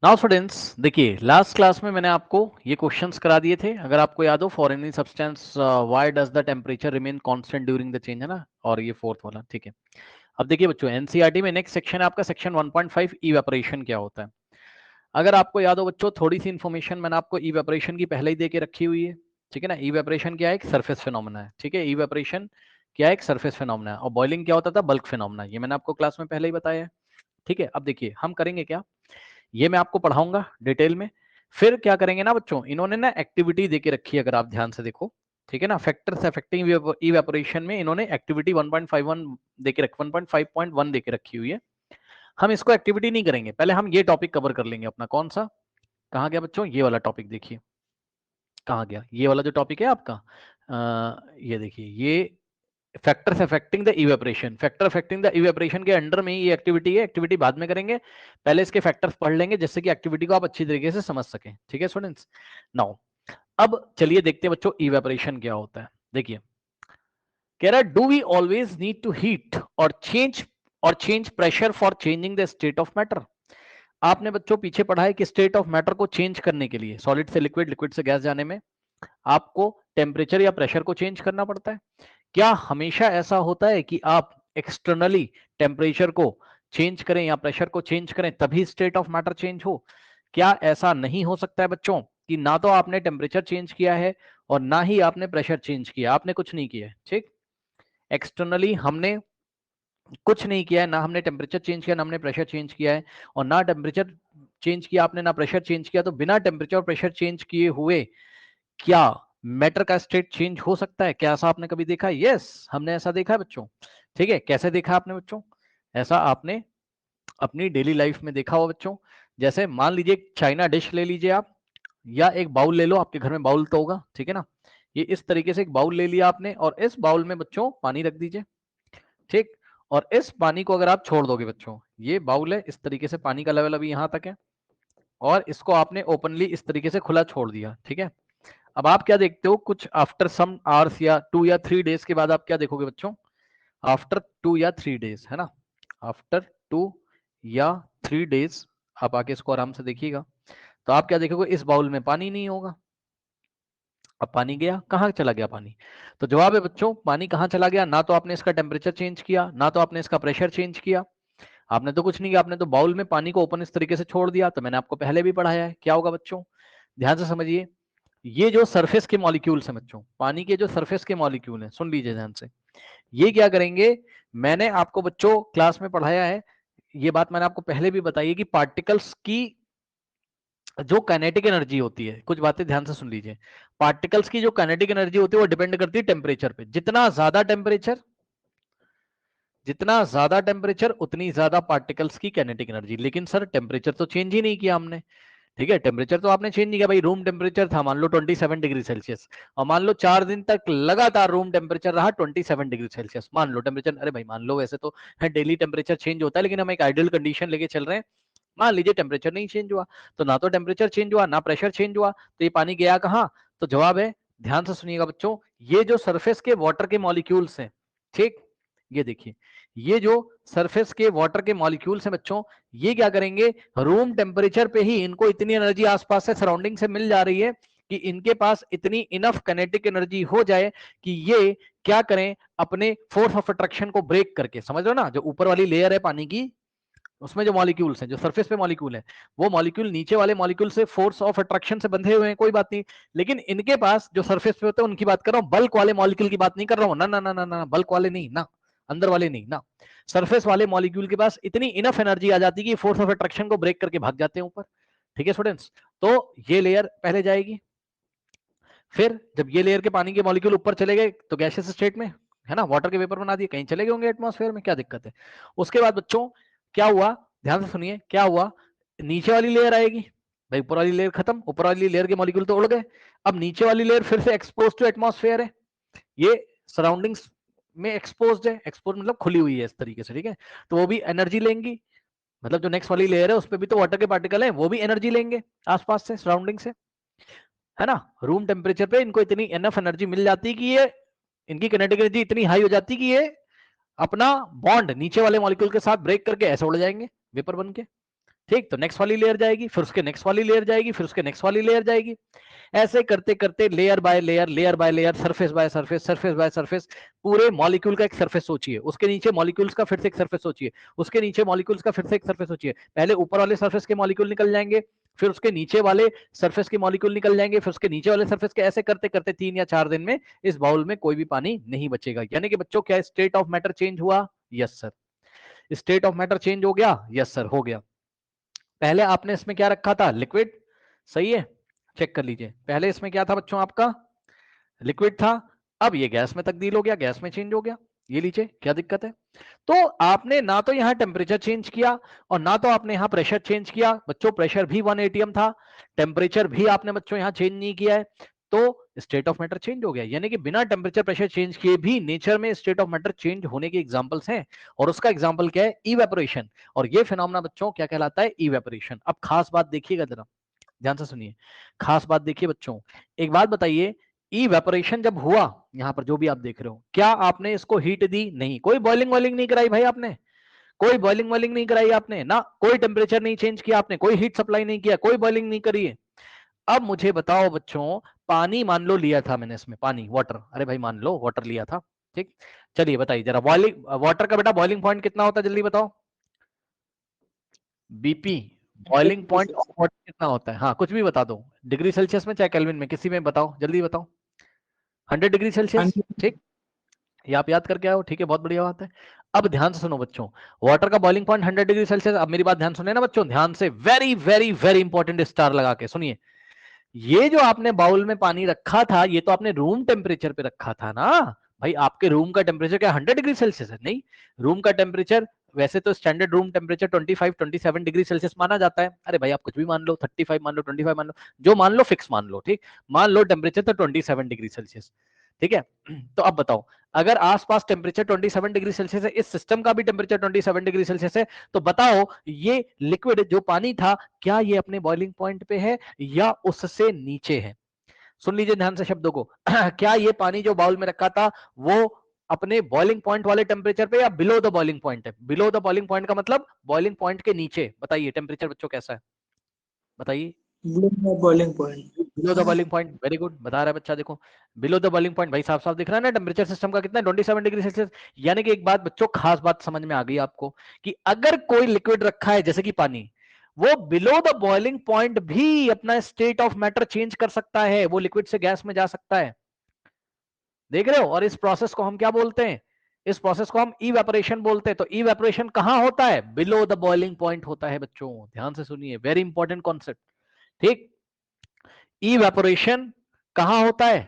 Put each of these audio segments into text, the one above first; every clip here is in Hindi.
नाउ स्टूडेंट्स देखिए, लास्ट क्लास में मैंने आपको ये क्वेश्चंस करा दिए थे, अगर आपको याद हो, for any substance why does the temperature remain constant during the change, है ना। और ये फोर्थ वाला, ठीक है। अब देखिए बच्चों, एनसीईआरटी में नेक्स्ट सेक्शन है आपका सेक्शन 1.5, इवेपोरेशन क्या होता है। अगर आपको याद हो बच्चों, थोड़ी सी इन्फॉर्मेशन मैंने आपको इवेपोरेशन की पहले ही दे के रखी हुई है, ठीक है ना। इवेपोरेशन क्या है? एक सरफेस फिनोमेना है, ठीक है। इवेपोरेशन क्या है? एक सरफेस फिनोमेना है। और बॉइलिंग क्या होता था? Bulk phenomena. ये मैंने आपको क्लास में पहले ही बताया है, ठीक है। अब देखिए हम करेंगे क्या, ये मैं आपको पढ़ाऊंगा डिटेल में। फिर क्या करेंगे ना बच्चों, इन्होंने ना एक्टिविटी देके रखी है, अगर आप ध्यान से देखो, ठीक है ना। फैक्टर्स अफेक्टिंग इवेपोरेशन में इन्होंने एक्टिविटी 1.51 देके रखी, 1.5.1 देके रखी हुई है। हम इसको एक्टिविटी नहीं करेंगे, पहले हम ये टॉपिक कवर कर लेंगे अपना। कौन सा? कहाँ गया बच्चों? ये वाला टॉपिक देखिए, कहाँ गया ये वाला जो टॉपिक है आपका। ये देखिए, ये factors affecting the evaporation, factor affecting the evaporation के अंडर में ही ये एक्टिविटी है। एक्टिविटी बाद में करेंगे, पहले इसके फैक्टर्स पढ़ लेंगे, जिससे कि एक्टिविटी को आप अच्छी तरीके से समझ सकें, ठीक है स्टूडेंट्स। नाउ अब चलिए देखते हैं बच्चों, इवेपोरेशन क्या होता है। देखिए, कह रहा है do we always need to heat और change pressure for changing the state of matter. आपने बच्चों पीछे पढ़ा है कि स्टेट ऑफ मैटर को चेंज करने के लिए, सॉलिड से लिक्विड, लिक्विड से गैस जाने में आपको टेम्परेचर या प्रेशर को चेंज करना पड़ता है। क्या हमेशा ऐसा होता है कि आप एक्सटर्नली टेम्परेचर को चेंज करें या प्रेशर को चेंज करें तभी स्टेट ऑफ मैटर चेंज हो? क्या ऐसा नहीं हो सकता है बच्चों कि ना तो आपने टेम्परेचर चेंज किया है और ना ही आपने प्रेशर चेंज किया, आपने कुछ नहीं किया है, ठीक। एक्सटर्नली हमने कुछ नहीं किया है, ना हमने टेम्परेचर चेंज किया, ना हमने प्रेशर चेंज किया है, और ना टेम्परेचर चेंज किया आपने, ना प्रेशर चेंज किया, तो बिना टेम्परेचर और प्रेशर चेंज किए हुए क्या मैटर का स्टेट चेंज हो सकता है? क्या ऐसा आपने कभी देखा है? यस, हमने ऐसा देखा है बच्चों, ठीक है। कैसे देखा आपने बच्चों? ऐसा आपने अपनी डेली लाइफ में देखा हो बच्चों। जैसे मान लीजिए एक चाइना डिश ले लीजिए आप, या एक बाउल ले लो, आपके घर में बाउल तो होगा, ठीक है ना। ये इस तरीके से एक बाउल ले लिया आपने, और इस बाउल में बच्चों पानी रख दीजिए, ठीक। और इस पानी को अगर आप छोड़ दोगे बच्चों, ये बाउल है, इस तरीके से पानी का लेवल अभी यहां तक है, और इसको आपने ओपनली इस तरीके से खुला छोड़ दिया, ठीक है। अब आप क्या देखते हो, कुछ आफ्टर सम आवर्स या 2 या 3 डेज के बाद आप क्या देखोगे बच्चों? आफ्टर 2 या 3 डेज, है ना, आफ्टर 2 या 3 डेज आप आके इसको आराम से देखिएगा, तो आप क्या देखोगे, इस बाउल में पानी नहीं होगा। अब पानी गया कहाँ, चला गया पानी? तो जवाब है बच्चों, पानी कहाँ चला गया? ना तो आपने इसका टेम्परेचर चेंज किया, ना तो आपने इसका प्रेशर चेंज किया, आपने तो कुछ नहीं किया, आपने तो बाउल में पानी को ओपन इस तरीके से छोड़ दिया। तो मैंने आपको पहले भी पढ़ाया है, क्या होगा बच्चों, ध्यान से समझिए। ये जो सरफेस के मॉलिक्यूल्स हैं बच्चों, पानी के जो सरफेस के मॉलिक्यूल हैं, सुन लीजिए ध्यान से, ये क्या करेंगे, मैंने आपको बच्चों क्लास में पढ़ाया है, ये बात मैंने आपको पहले भी बताई है कि पार्टिकल्स की जो काइनेटिक एनर्जी होती है, कुछ बातें ध्यान से सुन लीजिए। पार्टिकल्स की जो काइनेटिक एनर्जी होती है वो डिपेंड करती है टेम्परेचर पे। जितना ज्यादा टेम्परेचर उतनी ज्यादा पार्टिकल्स की काइनेटिक एनर्जी। लेकिन सर टेम्परेचर तो चेंज ही नहीं किया हमने, ठीक है। टेम्परेचर तो आपने चेंज नहीं किया भाई, रूम टेम्परेचर था मान लो 27 डिग्री सेल्सियस, और मान लो 4 दिन तक लगातार रूम टेम्परेचर रहा 27 डिग्री सेल्सियस, मान लो टेम्परेचर, अरे भाई मान लो, वैसे तो डेली टेम्परेचर चेंज होता है, लेकिन हम एक आइडियल कंडीशन लेके चल रहे हैं। मान लीजिए टेम्परेचर नहीं चेंज हुआ, तो ना तो टेम्परेचर चेंज हुआ ना प्रेशर चेंज हुआ, तो ये पानी गया कहाँ? तो जवाब है, ध्यान से सुनिएगा बच्चों, ये जो सरफेस के वाटर के मॉलिक्यूल्स हैं, ठीक, ये देखिए, ये जो सरफेस के वाटर के मॉलिक्यूल्स हैं बच्चों, ये क्या करेंगे, रूम टेम्परेचर पे ही इनको इतनी एनर्जी आसपास से, सराउंडिंग से मिल जा रही है कि इनके पास इतनी इनफ काइनेटिक एनर्जी हो जाए कि ये क्या करें, अपने फोर्स ऑफ अट्रैक्शन को ब्रेक करके, समझ लो ना, जो ऊपर वाली लेयर है पानी की, उसमें जो मॉलिक्यूल्स हैं, जो सरफेस पे मॉलिक्यूल है, वो मॉलिक्यूल नीचे वाले मॉलिक्यूल से फोर्स ऑफ अट्रैक्शन से बंधे हुए हैं, कोई बात नहीं, लेकिन इनके पास जो सरफेस पे होते हैं उनकी बात कर रहा हूं, बल्क वाले मॉलिक्यूल की बात नहीं कर रहा हूं, ना ना ना ना ना, बल्क वाले नहीं ना, अंदर वाले नहीं ना, सरफेस वाले मॉलिक्यूल के पास इतनी इनफ एनर्जी आ जाती है कि फोर्स ऑफ अट्रैक्शन को ब्रेक करके भाग जाते हैं ऊपर, ठीक है स्टूडेंट्स। तो ये लेयर पहले जाएगी, फिर जब ये लेयर के पानी के मॉलिक्यूल ऊपर चले गए तो गैसियस स्टेट में, है ना, वाटर के वेपर बना दिए, कहीं चले गए होंगे एटमॉस्फेयर में, क्या दिक्कत है? उसके बाद बच्चों क्या हुआ, ध्यान से सुनिए, क्या हुआ, नीचे वाली लेयर आएगी, भाई ऊपर वाली लेयर खत्म, ऊपर वाली लेयर के मॉलिक्यूल तो उड़ गए, अब नीचे वाली लेयर फिर से एक्सपोज टू एटमॉस्फेयर है, ये सराउंडिंग्स में एक्सपोज है, एक्सपोज मतलब खुली हुई है इस तरीके से, ठीक है। तो वो भी एनर्जी लेंगी, मतलब जो नेक्स्ट वाली लेयर है उस पर भी तो वाटर के पार्टिकल है, वो भी एनर्जी लेंगे आसपास से, सराउंडिंग से, है ना। रूम टेम्परेचर पे इनको इतनी एनफ एनर्जी मिल जाती है कि ये, इनकी किनेटिक एनर्जी इतनी हाई हो जाती है कि ये अपना बॉन्ड नीचे वाले मॉलिक्यूल के साथ ब्रेक करके ऐसे उड़ जाएंगे वेपर बन के, ठीक, तो नेक्स्ट वाली लेयर जाएगी, फिर उसके नेक्स्ट वाली लेयर जाएगी, फिर उसके नेक्स्ट वाली लेयर जाएगी। ऐसे करते करते layer by layer, layer by layer, surface by surface, surface by surface, पूरे मॉलिक्यूल का एक सरफेस सोचिए, उसके नीचे मॉलिक्यूल्स का फिर से एक सरफेस सोचिए, उसके नीचे मॉलिक्यूल्स का फिर से एक सरफेस सोचिए। पहले ऊपर वाले सरफेस के मॉलिक्यूल निकल जाएंगे, फिर उसके नीचे वाले सरफेस के मॉलिक्यूल निकल जाएंगे, फिर उसके नीचे वाले सरफेस के, ऐसे करते करते 3 या 4 दिन में इस बाउल में कोई भी पानी नहीं बचेगा। यानी कि बच्चों क्या स्टेट ऑफ मैटर चेंज हुआ? Yes sir. State of matter change हो गया? यस सर, हो गया। पहले आपने इसमें क्या रखा था? लिक्विड, सही है, चेक कर लीजिए। पहले इसमें क्या था बच्चों? आपका लिक्विड था, अब ये गैस में तब्दील हो गया, गैस में चेंज हो गया। ये लीजिए, क्या दिक्कत है? तो आपने ना तो यहां टेम्परेचर चेंज किया और ना तो आपने यहां प्रेशर चेंज किया। बच्चों प्रेशर भी 1 atm था, टेम्परेचर भी आपने बच्चों यहां चेंज नहीं किया है, तो स्टेट ऑफ मैटर चेंज हो गया। यानी कि बिना टेम्परेचर प्रेशर चेंज किए भी नेचर में स्टेट ऑफ मैटर चेंज होने के एग्जांपल्स हैं, और उसका एग्जांपल क्या है? इवेपोरेशन। और ये फिनोमेना बच्चों क्या कहलाता है? इवेपोरेशन। अब खास बात देखिएगा जरा, ध्यान से सुनिए, खास बात देखिए बच्चों। एक बात बताइए, इवेपोरेशन जब हुआ, यहां पर जो भी आप देख रहे हो, क्या आपने इसको हीट दी? नहीं। कोई बॉइलिंग वॉइलिंग नहीं कराई भाई आपने, कोई बॉइलिंग वॉइलिंग नहीं कराई आपने ना, कोई टेम्परेचर नहीं चेंज किया आपने, कोई हीट सप्लाई नहीं किया, कोई बॉइलिंग नहीं करी है। अब मुझे बताओ बच्चों, पानी मान लो लिया था मैंने इसमें, पानी, वाटर, अरे भाई मान लो वाटर लिया था, ठीक। चलिए बताइए जरा, बॉइलिंग वाटर का बेटा बॉइलिंग पॉइंट कितना होता है? जल्दी बताओ। BP, boiling point of water कितना होता है? हाँ कुछ भी बता दो, डिग्री सेल्सियस में चाहे केल्विन में, किसी में बताओ, जल्दी बताओ। 100 डिग्री सेल्सियस, ठीक। ये आप याद करके आओ, ठीक है, बहुत बढ़िया बात है। अब ध्यान से सुनो बच्चों, वाटर का बॉइलिंग पॉइंट 100 डिग्री सेल्सियस। अब मेरी बात ध्यान सुने ना बच्चों, ध्यान से, very very very important star लगा के सुनिए। ये जो आपने बाउल में पानी रखा था, ये तो आपने रूम टेम्परेचर पे रखा था ना भाई। आपके रूम का टेम्परेचर क्या 100 डिग्री सेल्सियस है? नहीं, रूम का टेम्परेचर वैसे तो standard room temperature 25-27 degree Celsius माना जाता है। अरे भाई आप कुछ भी मान लो, 35 मान लो, 25 मान लो, जो मान लो फिक्स मान लो, ठीक। मान लो टेम्परेचर तो 27 डिग्री सेल्सियस, ठीक है। तो अब बताओ, अगर आसपास टेम्परेचर 27 डिग्री सेल्सियस है, इस सिस्टम का भी टेम्परेचर 27 डिग्री सेल्सियस है, तो बताओ ये लिक्विड जो पानी था, क्या ये अपने बॉइलिंग पॉइंट पे है या उससे नीचे है? सुन लीजिए ध्यान से शब्दों को। क्या ये पानी जो बाउल में रखा था वो अपने बॉइलिंग पॉइंट वाले टेम्परेचर पे या बिलो द बॉइलिंग पॉइंट है? बिलो द बॉइलिंग पॉइंट का मतलब बॉइलिंग पॉइंट के नीचे। बताइए टेम्परेचर बच्चों कैसा है? बताइए। Boiling point. Below the boiling point, very good, बता रहा है बच्चा, देखो बिलो द बॉइलिंग पॉइंट, भाई साफ साफ दिख रहा है ना टेम्परेचर सिस्टम का कितना है? 27 डिग्री सेल्सियस। यानी कि एक बात बच्चों, खास बात समझ में आ गई आपको, कि अगर कोई लिक्विड रखा है जैसे कि पानी, वो बिलो द बॉइलिंग पॉइंट भी अपना स्टेट ऑफ मैटर चेंज कर सकता है, वो लिक्विड से गैस में जा सकता है। देख रहे हो? और इस प्रोसेस को हम क्या बोलते हैं? इस प्रोसेस को हम इवेपोरेशन बोलते हैं। तो इवेपोरेशन कहां होता है? बिलो द बॉइलिंग पॉइंट होता है बच्चों, ध्यान से सुनिए, वेरी इंपॉर्टेंट कॉन्सेप्ट, ठीक। इवेपोरेशन कहां होता है?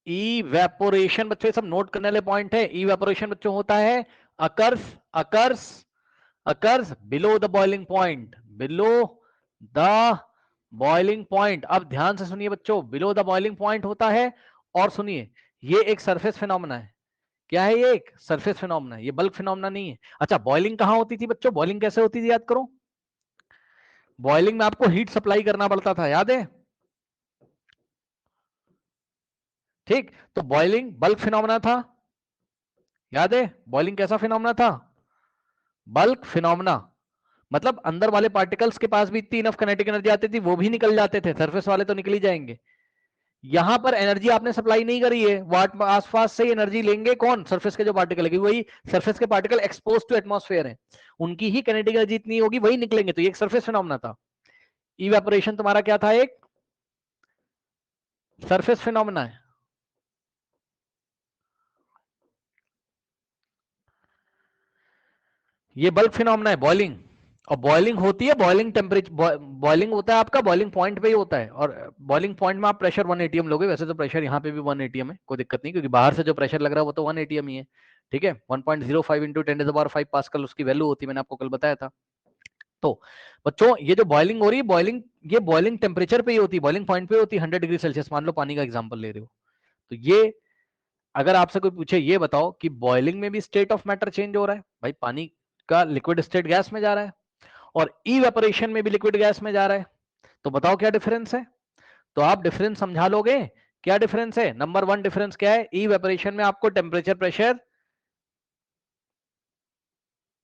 इवेपोरेशन बच्चों, सब नोट करने वाले पॉइंट है। इवेपोरेशन बच्चों होता है occurs occurs occurs below the boiling point, below the boiling point. अब ध्यान से सुनिए बच्चों, बिलो द बॉइलिंग पॉइंट होता है, और सुनिए, ये एक सरफेस फिनोमेना है। क्या है ये? एक सरफेस फिनोमेना है, ये बल्क फिनोमेना नहीं है। अच्छा, बॉइलिंग कहां होती थी बच्चों? बॉइलिंग कैसे होती थी याद करो। बॉइलिंग में आपको हीट सप्लाई करना पड़ता था, याद है? ठीक, तो बॉइलिंग बल्क फिनोमेना था, याद है? बॉइलिंग कैसा फिनोमेना था? Bulk phenomena. मतलब अंदर वाले पार्टिकल्स के पास भी इतनी इनफ काइनेटिक एनर्जी आती थी, वो भी निकल जाते थे, सरफेस वाले तो निकल ही जाएंगे। यहां पर एनर्जी आपने सप्लाई नहीं करी है, वाट आसपास से एनर्जी लेंगे कौन? सरफेस के जो पार्टिकल है, वही सरफेस के पार्टिकल एक्सपोज टू एटमॉस्फेयर है, उनकी ही काइनेटिक एनर्जी इतनी होगी, वही निकलेंगे। तो ये एक सरफेस फिनोमेना था। इवेपोरेशन तुम्हारा क्या था? एक सरफेस फिनोमेना है। ये बल्क फिनोमेना है, बॉइलिंग। और बॉइलिंग होती है, बॉइलिंग टेम्परेचर, बॉइलिंग होता है आपका बॉइलिंग पॉइंट पे ही होता है। और बॉइलिंग पॉइंट में आप प्रेशर 1 atm लोगे, वैसे तो प्रेशर यहाँ पे भी 1 atm है, कोई दिक्कत नहीं, क्योंकि बाहर से जो प्रेशर लग रहा है वो तो 1 atm ही है, ठीक है। 1.05 इंटू 10⁵ पास्कल उसकी वैल्यू होती है, मैंने आपको कल बताया था। तो बच्चों ये जो बॉइलिंग हो रही है, बॉइलिंग, ये बॉइलिंग टेम्परेचर पे ही होती है, बॉइलिंग पॉइंट पे होती है, 100 डिग्री सेल्सियस। मान लो पानी का एग्जाम्पल ले रहे हो, तो ये अगर आपसे कोई पूछे ये बताओ कि बॉइलिंग में भी स्टेट ऑफ मैटर चेंज हो रहा है, भाई पानी का लिक्विड स्टेट गैस में जा रहा है, और इवेपोरेशन में भी लिक्विड गैस में जा रहा है, तो बताओ क्या डिफरेंस है? तो आप डिफरेंस समझा लोगे? क्या डिफरेंस है? नंबर 1 डिफरेंस क्या है? इवेपोरेशन में आपको टेम्परेचर प्रेशर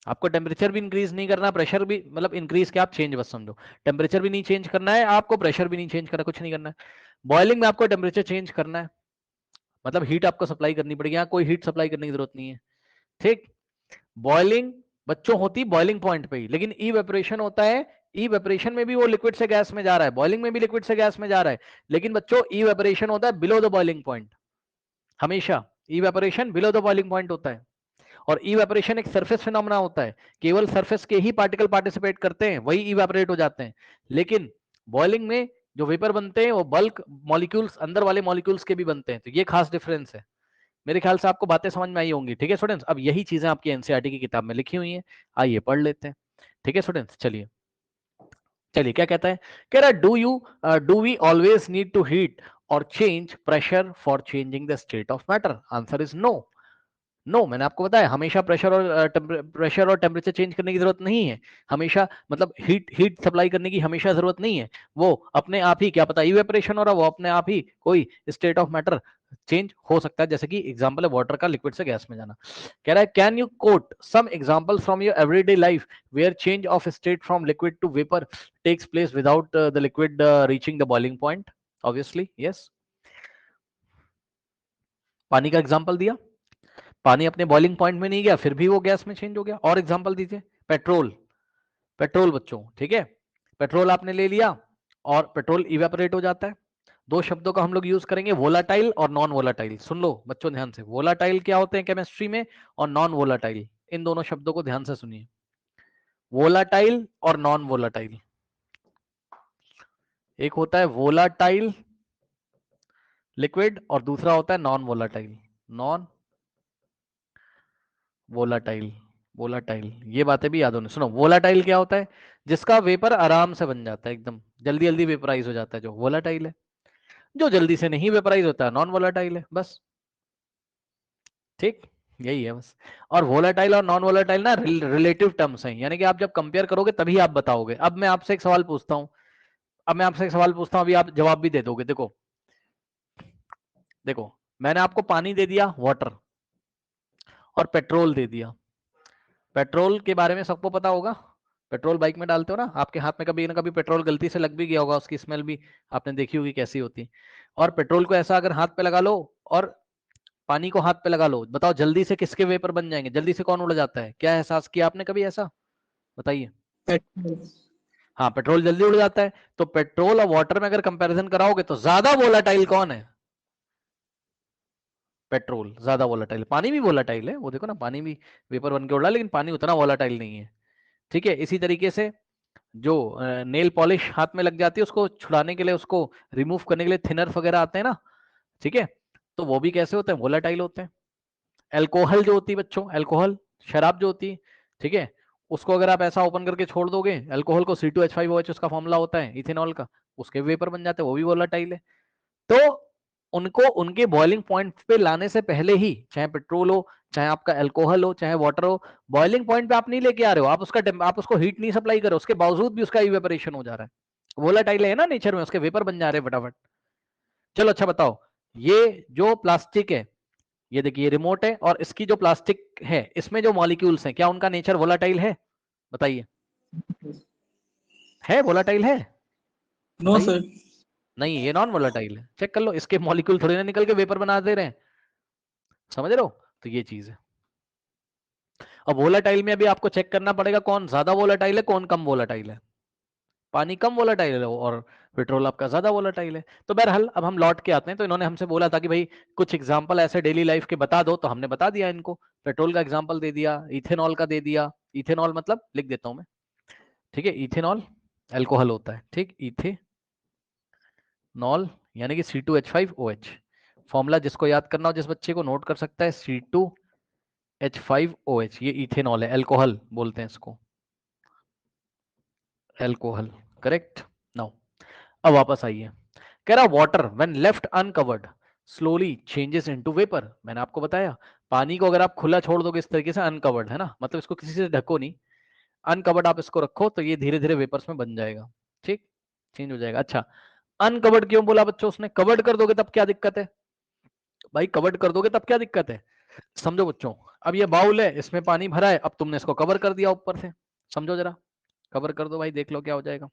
आपको टेम्परेचर भी इंक्रीज नहीं करना, प्रेशर भी, मतलब इंक्रीज क्या, आप चेंज बस समझो, टेम्परेचर भी नहीं चेंज करना है आपको, प्रेशर भी नहीं चेंज करना, कुछ नहीं करना है। बॉइलिंग में आपको टेम्परेचर चेंज करना है, मतलब हीट आपको सप्लाई करनी पड़ेगी, यहाँ कोई हीट सप्लाई करने की जरूरत नहीं है। ठीक, बॉइलिंग बच्चों होती बॉइलिंग पॉइंट पे ही, लेकिन इवेपोरेशन होता है, इवेपोरेशन में भी वो लिक्विड से गैस में जा रहा है, बॉइलिंग में भी लिक्विड से गैस में जा रहा है, लेकिन बच्चों इवेपोरेशन होता है बिलो द बॉइलिंग पॉइंट, हमेशा evaporation below the boiling point होता है। और इवेपोरेशन एक सरफेस फिनोमेना होता है, केवल सरफेस के ही पार्टिकल पार्टिसिपेट करते हैं, वही इवेपोरेट हो जाते हैं। लेकिन बॉइलिंग में जो वेपर बनते हैं वो बल्क मॉलिक्यूल्स, अंदर वाले मॉलिक्यूल्स के भी बनते हैं, तो ये खास डिफरेंस है। मेरे ख्याल से आपको बातें समझ में आई होंगी। ठीक है स्टूडेंट्स, अब यही चीजें आपकी एनसीईआरटी की किताब में लिखी हुई हैं, आइए पढ़ लेते हैं। ठीक है स्टूडेंट्स, चलिए चलिए क्या कहता है, कह रहा है do we always need to heat और change pressure for changing the state of matter? Answer is no. No, मैंने आपको बताया हमेशा प्रेशर और टेम्परेचर चेंज करने की जरूरत नहीं है, हमेशा मतलब हीट सप्लाई करने की हमेशा जरूरत नहीं है, वो अपने आप ही, क्या पता इवेपोरेशन हो रहा, वो अपने आप ही कोई स्टेट ऑफ मैटर चेंज हो सकता है, जैसे कि एग्जांपल है वाटर का लिक्विड से गैस में जाना। कह रहा है can you quote some example from your everyday life where change of state from liquid to vapour takes place without the liquid reaching the boiling point? Obviously yes, पानी का एग्जांपल दिया, पानी अपने बॉइलिंग पॉइंट में नहीं गया फिर भी वो गैस में चेंज हो गया। और एग्जांपल दीजिए, पेट्रोल, पेट्रोल बच्चों, ठीक है, पेट्रोल आपने ले लिया और पेट्रोल इवेपोरेट हो जाता है। दो शब्दों का हम लोग यूज करेंगे, वोलाटाइल और नॉन वोलाटाइल। सुन लो बच्चों ध्यान से, वोलाटाइल क्या होते हैं केमिस्ट्री में, और नॉन वोलाटाइल, इन दोनों शब्दों को ध्यान से सुनिए। वोलाटाइल और नॉन वोलाटाइल, एक होता है वोलाटाइल लिक्विड और दूसरा होता है non volatile, non volatile, volatile, ये बातें भी याद होने। सुनो, वोलाटाइल क्या होता है, जिसका वेपर आराम से बन जाता है, एकदम जल्दी जल्दी वेपराइज हो जाता है, जो वोलाटाइल है। जो जल्दी से नहीं वेपराइज होता है नॉन वोलाटाइल है, बस। ठीक, यही है बस। और वोलाटाइल और नॉन वोलाटाइल ना रिलेटिव टर्म्स हैं, यानी कि आप जब कंपेयर करोगे तभी आप बताओगे। अब मैं आपसे एक सवाल पूछता हूँ, अब मैं आपसे एक सवाल पूछता हूँ, अभी आप जवाब भी दे दोगे। देखो देखो, मैंने आपको पानी दे दिया, वाटर, और पेट्रोल दे दिया। पेट्रोल के बारे में सबको पता होगा, पेट्रोल बाइक में डालते हो ना, आपके हाथ में कभी ना कभी पेट्रोल गलती से लग भी गया होगा, उसकी स्मेल भी आपने देखी होगी कैसी होती। और पेट्रोल को ऐसा अगर हाथ पे लगा लो और पानी को हाथ पे लगा लो, बताओ जल्दी से किसके वेपर बन जाएंगे, जल्दी से कौन उड़ जाता है? क्या एहसास किया आपने कभी ऐसा, बताइए। पेट्रोल। हाँ, पेट्रोल जल्दी उड़ जाता है। तो पेट्रोल और वाटर में अगर कंपैरिजन कराओगे तो ज्यादा वोलाटाइल कौन है? पेट्रोल ज्यादा वोलाटाइल। पानी भी वोलाटाइल है, वो देखो ना, पानी भी वेपर बन के उड़ रहा है, लेकिन पानी उतना वोलाटाइल नहीं है। ठीक है, इसी तरीके से जो नेल पॉलिश हाथ में लग जाती है, उसको छुड़ाने के लिए, उसको रिमूव करने के लिए थिनर वगैरह आते हैं ना, ठीक है, तो वो भी कैसे होते हैं, वोलाटाइल होते हैं। एल्कोहल जो होती है बच्चों, एल्कोहल शराब जो होती है, ठीक है, उसको अगर आप ऐसा ओपन करके छोड़ दोगे, एल्कोहल को C2H5OH उसका फॉर्मूला होता है इथेनॉल का, उसके वेपर बन जाते हैं, वो भी वोलाटाइल है। तो उनको उनके बॉइलिंग पॉइंट पे लाने से पहले ही, चाहे पेट्रोल हो, चाहे आपका एल्कोहल हो, चाहे वाटर हो, बॉइलिंग पॉइंट पे आप नहीं लेके आ रहे हो, आप उसको हीट नहीं सप्लाई कर रहे हो, उसके बावजूद भी उसका इवेपोरेशन हो जा रहा है, वोलाटाइल है ना नेचर में, उसके वेपर बन जा रहे हैं फटाफट। चलो अच्छा बताओ, ये जो प्लास्टिक है, ये देखिए रिमोट है, और इसकी जो प्लास्टिक है इसमें जो मॉलिक्यूल्स हैं, क्या उनका नेचर वोलाटाइल है? बताइए, है वोलाटाइल है? नो बताइए। सर। नहीं, ये नॉन वोलाटाइल है, चेक कर लो, इसके मॉलिक्यूल थोड़ी ना निकल के वेपर बना दे रहे हैं, समझ रहे हो? तो ये चीज है। अब वोलाटाइल में अभी आपको चेक करना पड़ेगा कौन ज्यादा वोलाटाइल है, कौन कम वोलाटाइल है। पानी कम वोलाटाइल है और पेट्रोल आपका ज्यादा वोलाटाइल है। तो बहरहाल अब हम लौट के आते हैं, तो इन्होंने हमसे बोला था कि भाई कुछ एग्जांपल ऐसे डेली लाइफ के बता दो, तो हमने बता दिया इनको, पेट्रोल का एग्जांपल दे दिया, इथेनॉल का दे दिया। इथेनॉल मतलब लिख देता हूं मैं, ठीक है, इथेनॉल एल्कोहल होता है, ठीक, इथेनॉल यानी कि C2H5OH। फॉर्मूला जिसको याद करना हो, जिस बच्चे को, नोट कर सकता है, C2H5OH, ये इथेनॉल है, एल्कोहल बोलते हैं इसको, एल्कोहल, करेक्ट। नाउ अब वापस आइए, कह रहा water when left uncovered slowly changes into vapour. मैंने आपको बताया, पानी को अगर आप खुला छोड़ दोगे इस तरीके से, अनकवर्ड है ना, मतलब इसको किसी से ढको नहीं, अनकवर्ड आप इसको रखो, तो ये धीरे धीरे वेपर्स में बन जाएगा, ठीक, चेंज हो जाएगा। अच्छा, अनकवर्ड क्यों बोला बच्चों उसने? कवर्ड कर दोगे तब क्या दिक्कत है भाई, कवर्ड कर दोगे तब क्या दिक्कत है? समझो बच्चों, अब ये बाउल है, इसमें पानी भरा है, अब तुमने इसको कवर कर दिया ऊपर से, समझो जरा, कवर कर दो भाई, देख लो क्या हो जाएगा।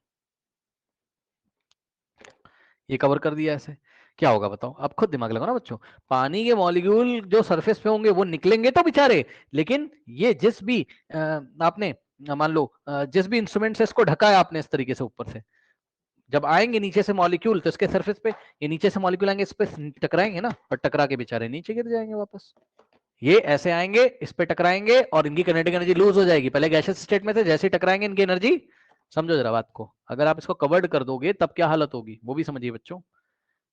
ये कवर कर दिया ऐसे, क्या होगा बताओ, अब खुद दिमाग लगाओ ना बच्चों। पानी के मॉलिक्यूल जो सरफेस पे होंगे वो निकलेंगे तो बेचारे, लेकिन ये जिस भी आपने मान लो जिस भी इंस्ट्रूमेंट से इसको ढका है आपने इस तरीके से ऊपर से, जब आएंगे नीचे से मॉलिक्यूल तो इसके सरफेस पे, ये नीचे से मॉलिक्यूल आएंगे इस पे टकराएंगे ना, और टकरा के बेचारे नीचे गिर जाएंगे वापस। ये ऐसे आएंगे, इस पे टकराएंगे और इनकी काइनेटिक एनर्जी लूज हो जाएगी। पहले गैसियस स्टेट में थे, जैसे ही टकराएंगे इनकी एनर्जी, समझो जरा बात को, अगर आप इसको कवर्ड कर दोगे तब क्या हालत होगी वो भी समझिए बच्चों।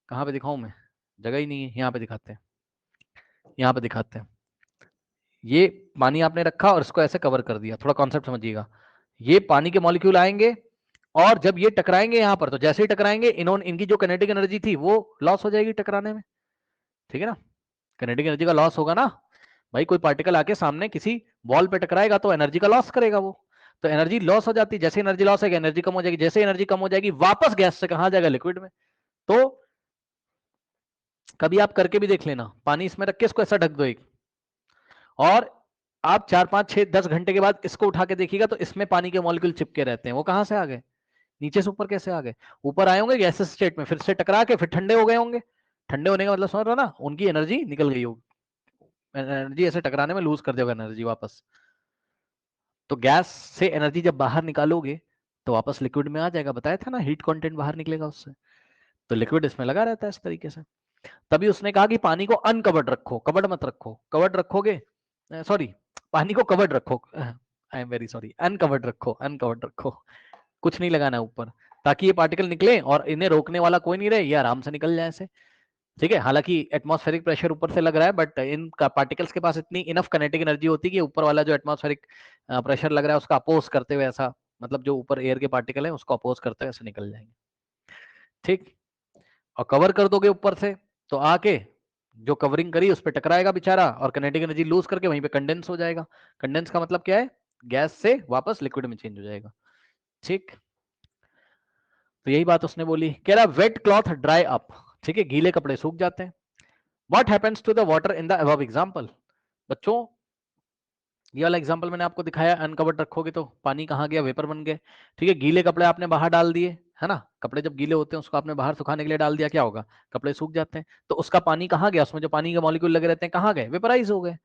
कहाँ पे दिखाऊं मैं, जगह ही नहीं है, यहाँ पे दिखाते हैं, यहाँ पे दिखाते हैं। ये पानी आपने रखा और इसको ऐसे कवर कर दिया, थोड़ा कॉन्सेप्ट समझिएगा। ये पानी के मॉलिक्यूल आएंगे और जब ये टकराएंगे यहाँ पर, तो जैसे ही टकराएंगे इन्होंने, इनकी जो काइनेटिक एनर्जी थी वो लॉस हो जाएगी टकराने में, ठीक है ना। काइनेटिक एनर्जी का लॉस होगा ना भाई, कोई पार्टिकल आके सामने किसी वॉल पे टकराएगा तो एनर्जी का लॉस करेगा वो, तो एनर्जी लॉस हो जाती है। जैसे एनर्जी लॉस होगी एनर्जी कम हो जाएगी, जैसे एनर्जी कम हो जाएगी वापस गैस से कहाँ जाएगा, लिक्विड में। तो कभी आप करके भी देख लेना, पानी इसमें रख के इसको ऐसा ढक दो एक, और आप 4 5 6 10 घंटे के बाद इसको उठा के देखिएगा तो इसमें पानी के मॉलिक्यूल चिपके रहते हैं। वो कहां से आ गए, नीचे से ऊपर कैसे आ गए, ऊपर आए होंगे गैसेस स्टेट में, फिर से टकरा के फिर ठंडे हो गए होंगे। ठंडे होने का मतलब समझ रहे हो ना, उनकी एनर्जी निकल गई होगी, एनर्जी ऐसे टकराने में लूज कर देगा एनर्जी वापस। तो गैस से एनर्जी जब बाहर निकालोगे तो वापस लिक्विड में आ जाएगा, बताया था ना, हीट कंटेंट बाहर निकलेगा उससे, तो लिक्विड इसमें लगा रहता है इस तरीके से। तभी उसने कहा कि पानी को अनकवर्ड रखो, कवर्ड मत रखो, कवर्ड रखोगे, सॉरी, पानी को कवर्ड रखो, I am very sorry, uncovered रखो, अनकवर्ड रखो, कुछ नहीं लगाना है ऊपर, ताकि ये पार्टिकल निकले और इन्हें रोकने वाला कोई नहीं रहे, ये आराम से निकल जाए ऐसे, ठीक है। हालांकि एटमॉस्फेरिक प्रेशर ऊपर से लग रहा है, बट इन पार्टिकल्स के पास इतनी इनफ काइनेटिक एनर्जी होती है कि ऊपर वाला जो एटमॉस्फेरिक प्रेशर लग रहा है उसका अपोज करते हुए ऐसा, मतलब जो ऊपर एयर के पार्टिकल है उसको अपोज करते हुए ऐसे निकल जाएंगे, ठीक। और कवर कर दोगे ऊपर से तो आके जो कवरिंग करी उस पर टकराएगा बेचारा और काइनेटिक एनर्जी लूज करके वहीं पे कंडेंस हो जाएगा। कंडेंस का मतलब क्या है, गैस से वापस लिक्विड में चेंज हो जाएगा, ठीक। तो यही बात उसने बोली, कह रहा वेट क्लॉथ ड्राई अप, ठीक है, गीले कपड़े सूख जाते हैं। What happens to the water in the above example, बच्चों ये वाला एग्जांपल मैंने आपको दिखाया, अनकवर्ड रखोगे तो पानी कहाँ गया, वेपर बन गए, ठीक है। गीले कपड़े आपने बाहर डाल दिए, है ना, कपड़े जब गीले होते हैं उसको आपने बाहर सुखाने के लिए डाल दिया, क्या होगा, कपड़े सूख जाते हैं, तो उसका पानी कहाँ गया, उसमें जो पानी के मॉलिक्यूल लगे रहते हैं कहाँ गए, वेपराइज हो गए।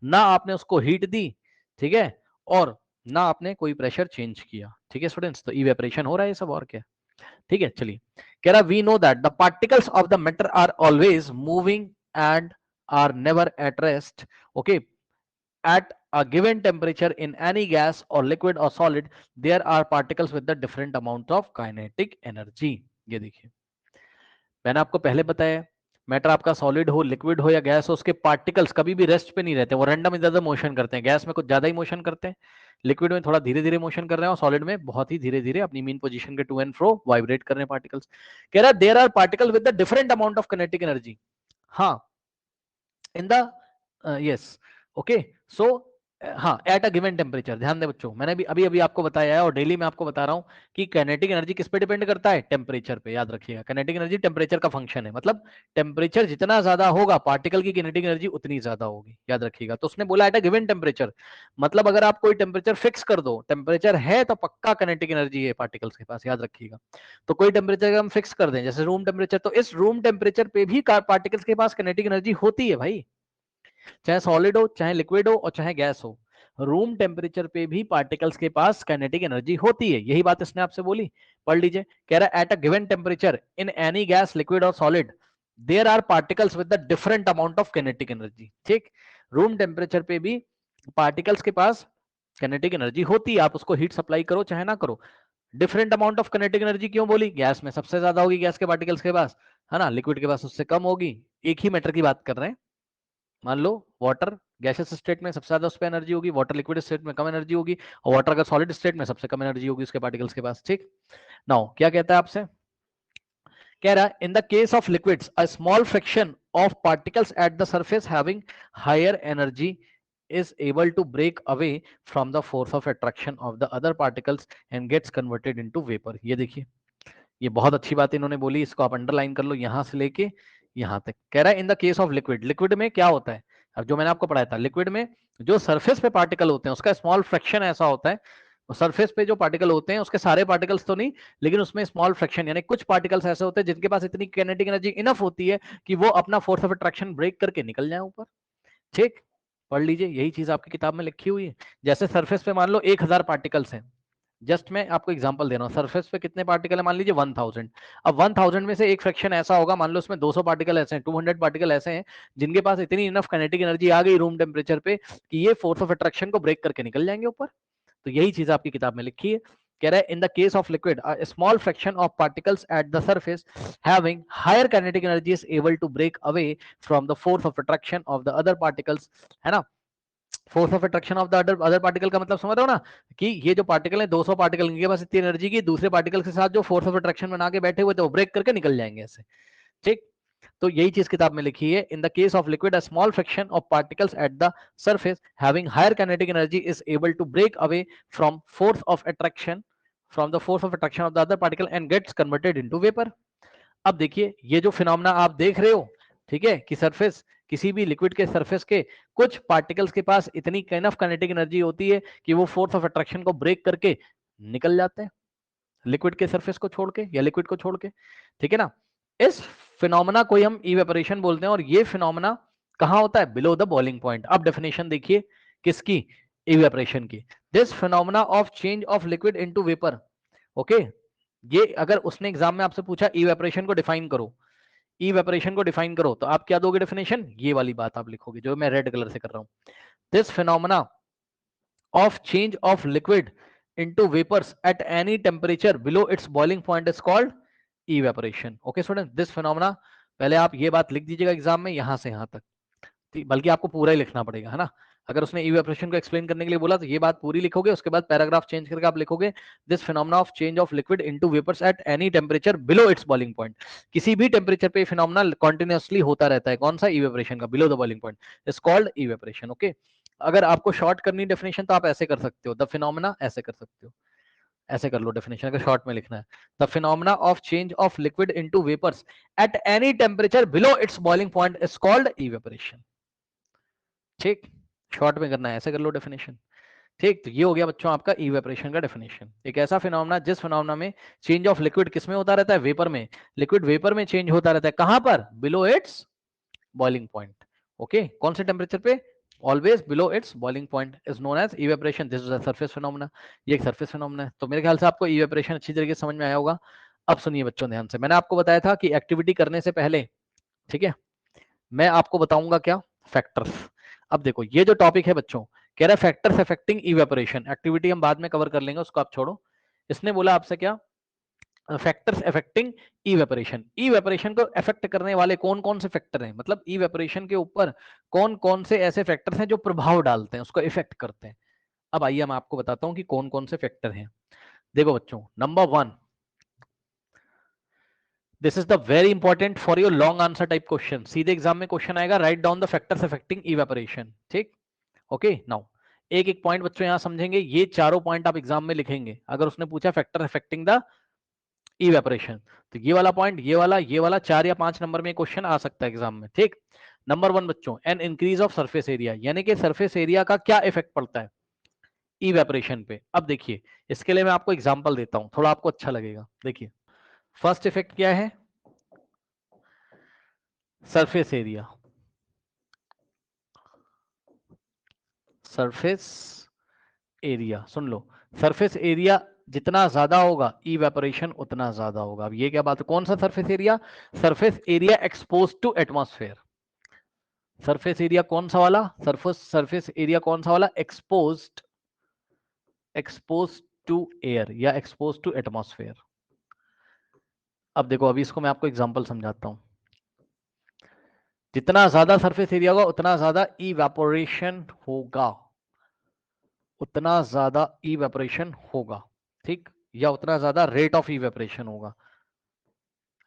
ना आपने उसको हीट दी, ठीक है, और ना आपने कोई प्रेशर चेंज किया, ठीक है स्टूडेंट्स, तो इवेपोरेशन हो रहा है ये सब, और क्या, ठीक है। चलिए, कह रहा we know that the particles of the matter are always moving and are never at rest, okay, at a given temperature in any gas or liquid or solid there are particles with the different amount of kinetic energy। ये देखिए मैंने आपको पहले बताया, मैटर आपका सॉलिड हो, लिक्विड हो या गैस हो, उसके पार्टिकल्स कभी भी रेस्ट पे नहीं रहते, वो रैंडम इधर उधर मोशन करते हैं। गैस में कुछ ज्यादा ही मोशन करते हैं, लिक्विड में थोड़ा धीरे धीरे मोशन कर रहे हैं, और सॉलिड में बहुत ही धीरे धीरे अपनी मीन पोजीशन के टू एंड फ्रो वाइब्रेट कर रहे हैं पार्टिकल्स। कह रहा है there are particle with the different amount of kinetic energy, हाँ, in the yes, okay, so हाँ, एट अ गिवन टेम्परेचर। ध्यान दें बच्चों, मैंने भी अभी अभी आपको बताया है और डेली मैं आपको बता रहा हूं कि काइनेटिक एनर्जी किस पे डिपेंड करता है, टेम्परेचर पे, याद रखिएगा। काइनेटिक एनर्जी टेम्परेचर का फंक्शन है, मतलब टेम्परेचर जितना ज्यादा होगा पार्टिकल की काइनेटिक एनर्जी उतनी ज्यादा होगी, याद रखिएगा। तो उसने बोला एट अ गिवन टेम्परेचर, मतलब अगर आप कोई टेम्परेचर फिक्स कर दो, टेम्परेचर है तो पक्का काइनेटिक एनर्जी है पार्टिकल्स के पास, याद रखिएगा। तो कोई टेम्परेचर हम फिक्स कर दें जैसे रूम टेम्परेचर, तो इस रूम टेम्परेचर पे भी पार्टिकल्स के पास काइनेटिक एनर्जी होती है भाई, चाहे सॉलिड हो, चाहे लिक्विड हो और चाहे गैस हो, रूम टेम्परेचर पे भी पार्टिकल्स के पास काइनेटिक एनर्जी होती है। यही बात इसने आपसे बोली, पढ़ लीजिए। कह रहा है at a given temperature in any gas, liquid और solid there are particles with the different amount of kinetic energy, ठीक। रूम टेम्परेचर पे भी पार्टिकल्स के पास काइनेटिक एनर्जी होती है, आप उसको हीट सप्लाई करो चाहे ना करो। Different amount of kinetic energy क्यों बोली, गैस में सबसे ज्यादा होगी गैस के पार्टिकल्स के पास, है ना, लिक्विड के पास उससे कम होगी। एक ही मैटर की बात कर रहे हैं, मान लो वाटर गैसियस स्टेट में सबसे ज्यादा उस पर एनर्जी होगी, वाटर लिक्विड स्टेट में कम एनर्जी होगी, और वाटर का सॉलिड स्टेट में सबसे कम एनर्जी होगी उसके पार्टिकल्स के पास, ठीक। नाउ क्या कहता है आपसे, कह रहा है in the case of liquids a small fraction of particles at the surface having higher energy is able to break away from the force of attraction of the other particles and gets converted into vapor। ये देखिए, ये बहुत अच्छी बात इन्होंने बोली, इसको आप अंडरलाइन कर लो यहां से लेके यहां तक। कह रहा है in the case of liquid, liquid में क्या होता है, अब जो मैंने आपको पढ़ाया था, लिक्विड में जो सरफेस पे पार्टिकल होते हैं उसका स्मॉल फ्रैक्शन ऐसा होता है, सरफेस पे जो पार्टिकल होते हैं उसके सारे पार्टिकल्स तो नहीं, लेकिन उसमें स्मॉल फ्रैक्शन यानी कुछ पार्टिकल्स ऐसे होते हैं जिनके पास इतनी काइनेटिक एनर्जी इनफ होती है कि वो अपना फोर्स ऑफ अट्रैक्शन ब्रेक करके निकल जाए ऊपर। ठीक, पढ़ लीजिए, यही चीज आपकी किताब में लिखी हुई है। जैसे सरफेस पे मान लो 1000 पार्टिकल्स हैं, जस्ट मैं आपको एग्जांपल दे रहा हूँ, सरफेस पे कितने पार्टिकल है मान लीजिए 1000। अब 1000 में से एक फ्रैक्शन ऐसा होगा, मान लो उसमें 200 पार्टिकल ऐसे हैं, 200 पार्टिकल ऐसे हैं जिनके पास इतनी इनफ काइनेटिक एनर्जी आ गई रूम टेम्परेचर पे कि ये फोर्स ऑफ अट्रैक्शन को ब्रेक करके निकल जाएंगे ऊपर। तो यही चीज आपकी किताब में लिखी है। कह रहा है in the case of liquid a small fraction of particles at the surface having higher kinetic energy is able to break away from the force of attraction of the other particles, है ना। Force of attraction of the other particle का मतलब समझ रहे हो ना, कि ये जो पार्टिकल है 200 पार्टिकल इनके पास इतनी एनर्जी की दूसरे पार्टिकल के साथ जो फोर्स ऑफ अट्रैक्शन बना के बैठे हुए थे वो ब्रेक करके निकल जाएंगे ऐसे। ठीक, तो यही चीज किताब में लिखी है, in the case of liquid a small fraction of particles at the surface having higher kinetic energy is able to break away from force of attraction from the force of attraction of the other particle and gets converted into vapour. अब देखिए ये जो फिनोमेना आप देख रहे हो, ठीक है, कि सरफेस किसी भी लिक्विड के सरफेस के कुछ पार्टिकल्स के पास इतनी इनफ काइनेटिक एनर्जी होती है कि वो फोर्स ऑफ अट्रैक्शन को ब्रेक करके निकल जाते हैं लिक्विड के सरफेस को छोड़ के या लिक्विड को छोड़ के, ठीक है ना। इस फिनोमेना को हम इवेपोरेशन बोलते हैं और ये फिनोमेना कहां होता है, बिलो द बॉइलिंग पॉइंट। अब डेफिनेशन देखिए किसकी, इवेपोरेशन की। This phenomena of change of liquid into vapour, okay. ये अगर उसने एग्जाम में आपसे पूछा इवेपोरेशन को डिफाइन करो, इवेपोरेशन को डिफाइन करो, तो आप क्या दोगे डेफिनेशन, ये वाली बात आप लिखोगे जो मैं रेड कलर से कर रहा हूं। This phenomena of change of liquid into vapors at any temperature below its boiling point is called evaporation. Okay student, this phenomena, पहले आप ये बात लिख दीजिएगा एग्जाम में यहां से यहां तक, बल्कि आपको पूरा ही लिखना पड़ेगा, है ना। अगर उसने इवेपोरेशन को एक्सप्लेन करने के लिए बोला तो ये बात पूरी लिखोगे, उसके बाद पैराग्राफ चेंज करके आप लिखोगे this phenomena of change of liquid into vapours at any temperature below its boiling point. किसी भी टेम्परेचर पे फिनोमेना कंटिन्यूअसली होता रहता है, कौन सा, इवेपोरेशन का, below the boiling point is called evaporation. Okay, अगर आपको शॉर्ट करनी डेफिनेशन तो आप ऐसे कर सकते हो, द फिनोमेना ऐसे कर सकते हो, ऐसे कर लो डेफिनेशन अगर शॉर्ट में लिखना है, the phenomena of change of liquid into vapours at any temperature below its boiling point is called evaporation. ठीक, शॉर्ट में करना है, ऐसे कर लो डेफिनेशन। ठीक, तो ये हो गया बच्चों आपका इवेपोरेशन का डेफिनेशन, एक ऐसा फिनोमेना जिस फिनोमेना में चेंज ऑफ लिक्विड किसमें होता रहता है, वेपर में, लिक्विड वेपर में चेंज होता रहता है, कहां पर, below its boiling point. Okay, कौन से टेम्परेचर पे, always below its boiling point is known as evaporation. This is a surface phenomena, ये एक सरफेस फिनोमेना है। तो मेरे ख्याल से आपको इवेपोरेशन अच्छी तरीके से समझ में आया होगा। अब सुनिए बच्चों ध्यान से, मैंने आपको बताया था कि एक्टिविटी करने से पहले, ठीक है, मैं आपको बताऊंगा क्या, फैक्टर्स। अब देखो ये जो टॉपिक है बच्चों, कह रहा है फैक्टर्स अफेक्टिंग इवेपोरेशन, एक्टिविटी हम बाद में कवर कर लेंगे, उसको आप छोड़ो। इसने बोला आपसे क्या, फैक्टर्स अफेक्टिंग इवेपोरेशन, इवेपोरेशन को अफेक्ट करने वाले कौन कौन से फैक्टर हैं, मतलब इवेपोरेशन के ऊपर कौन कौन से ऐसे फैक्टर्स हैं जो प्रभाव डालते हैं, उसको इफेक्ट करते हैं। अब आइए मैं आपको बताता हूं कि कौन कौन से फैक्टर हैं। देखो बच्चों, number 1, this is the very important for your long answer type question, सीधे एग्जाम में क्वेश्चन आएगा, write down the factors affecting evaporation. ठीक, ओके, नाउ एक एक पॉइंट बच्चों यहां समझेंगे, ये चारों पॉइंट आप एग्जाम में लिखेंगे अगर उसने पूछा फैक्टर अफेक्टिंग द इवेपोरेशन, तो ये वाला पॉइंट, ये वाला 4 या 5 नंबर में क्वेश्चन आ सकता है एग्जाम में। ठीक, नंबर 1 बच्चों, an increase of surface area, यानी कि सरफेस एरिया का क्या इफेक्ट पड़ता है इवेपोरेशन पे। अब देखिए इसके लिए मैं आपको एग्जांपल देता हूं, थोड़ा आपको अच्छा लगेगा। देखिए फर्स्ट इफेक्ट क्या है, सरफेस एरिया, सरफेस एरिया, सुन लो, सरफेस एरिया जितना ज्यादा होगा इवेपोरेशन उतना ज्यादा होगा। अब ये क्या बात है, कौन सा surface area, surface area expose to atmosphere, surface area कौन सा वाला, सरफेस एरिया कौन सा वाला, एक्सपोज्ड, एक्सपोज टू एयर या एक्सपोज टू एटमॉस्फेयर। अब देखो अभी इसको मैं आपको एग्जांपल समझाता हूं, जितना ज्यादा सरफेस एरिया होगा उतना ज्यादा इवेपोरेशन होगा, उतना ज्यादा इवेपोरेशन होगा, ठीक, या उतना ज्यादा रेट ऑफ इवेपोरेशन होगा।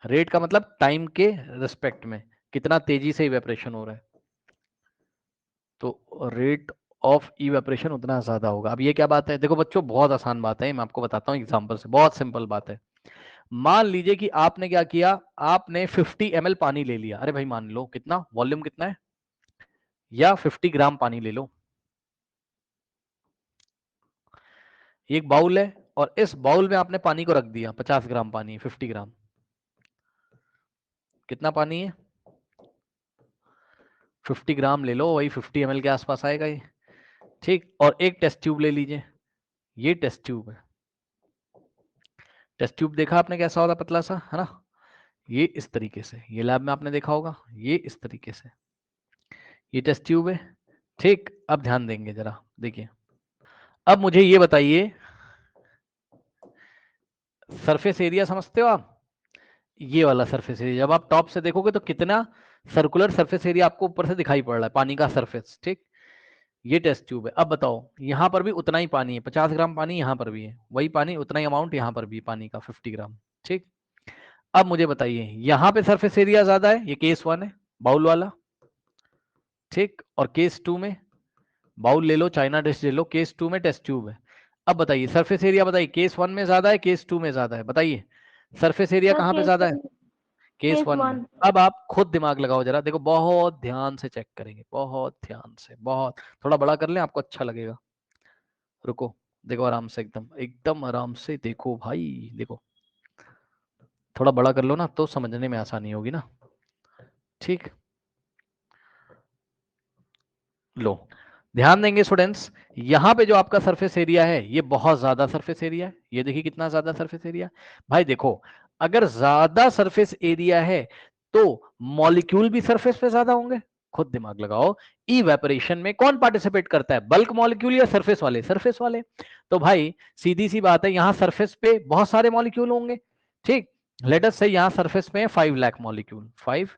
रेट का मतलब टाइम के रिस्पेक्ट में कितना तेजी से इवेपोरेशन हो रहा है, तो रेट ऑफ इवेपोरेशन उतना ज्यादा होगा। अब ये क्या बात है, देखो बच्चों बहुत आसान बात है, मैं आपको बताता हूँ एग्जांपल से, बहुत सिंपल बात है। मान लीजिए कि आपने क्या किया, आपने 50 ml पानी ले लिया, अरे भाई मान लो कितना वॉल्यूम कितना है, या 50 ग्राम पानी ले लो। एक बाउल है और इस बाउल में आपने पानी को रख दिया, 50 ग्राम पानी, 50 ग्राम, कितना पानी है? 50 ग्राम ले लो, वही 50 ml के आसपास आएगा ये, ठीक। और एक टेस्ट ट्यूब ले लीजिए, ये टेस्ट ट्यूब है। टेस्ट ट्यूब देखा आपने कैसा होता, पतला सा, है ना? ये इस तरीके से, ये लैब में आपने देखा होगा, ये इस तरीके से, ये टेस्ट ट्यूब है, ठीक। अब ध्यान देंगे जरा, देखिए। अब मुझे ये बताइए, सरफेस एरिया समझते हो आप? ये वाला सरफेस एरिया, जब आप टॉप से देखोगे तो कितना सर्कुलर सरफेस एरिया आपको ऊपर से दिखाई पड़ रहा है, पानी का सरफेस, ठीक। ये टेस्ट ट्यूब है। अब बताओ, यहां पर भी उतना ही पानी है, 50 ग्राम पानी यहां पर भी है, वही पानी, उतना ही अमाउंट यहां पर भी पानी का, 50 ग्राम, ठीक। अब मुझे बताइए, यहां पे सरफेस एरिया ज्यादा है, ये केस 1 है, बाउल वाला, ठीक। और केस 2 में, बाउल ले लो, चाइना डिश ले लो, केस 2 में टेस्ट ट्यूब है। अब बताइए सरफेस एरिया, बताइए केस 1 में ज्यादा है, केस 2 में ज्यादा है, बताइए सरफेस एरिया कहां पे ज्यादा है? केस 1 में। अब आप खुद दिमाग लगाओ जरा, देखो बहुत ध्यान से चेक करेंगे, बहुत ध्यान से, बहुत, थोड़ा बड़ा कर लें, आपको अच्छा लगेगा। रुको, देखो आराम से, एकदम एकदम आराम से देखो भाई, देखो थोड़ा बड़ा कर लो ना, तो समझने में आसानी होगी ना, ठीक। लो, ध्यान देंगे स्टूडेंट्स, यहां पे जो आपका सरफेस एरिया है, ये बहुत ज्यादा सरफेस एरिया है, ये देखिए कितना ज्यादा सरफेस एरिया। भाई देखो, अगर ज्यादा सरफेस एरिया है तो मॉलिक्यूल भी सरफेस पे ज्यादा होंगे। खुद दिमाग लगाओ, इवेपोरेशन में कौन पार्टिसिपेट करता है, बल्क मॉलिक्यूल या सरफेस वाले? सरफेस वाले। तो भाई सीधी सी बात है, यहां सरफेस पे बहुत सारे मॉलिक्यूल होंगे, ठीक। लेट अस से यहां सरफेस पे 5 लाख मॉलिक्यूल, 5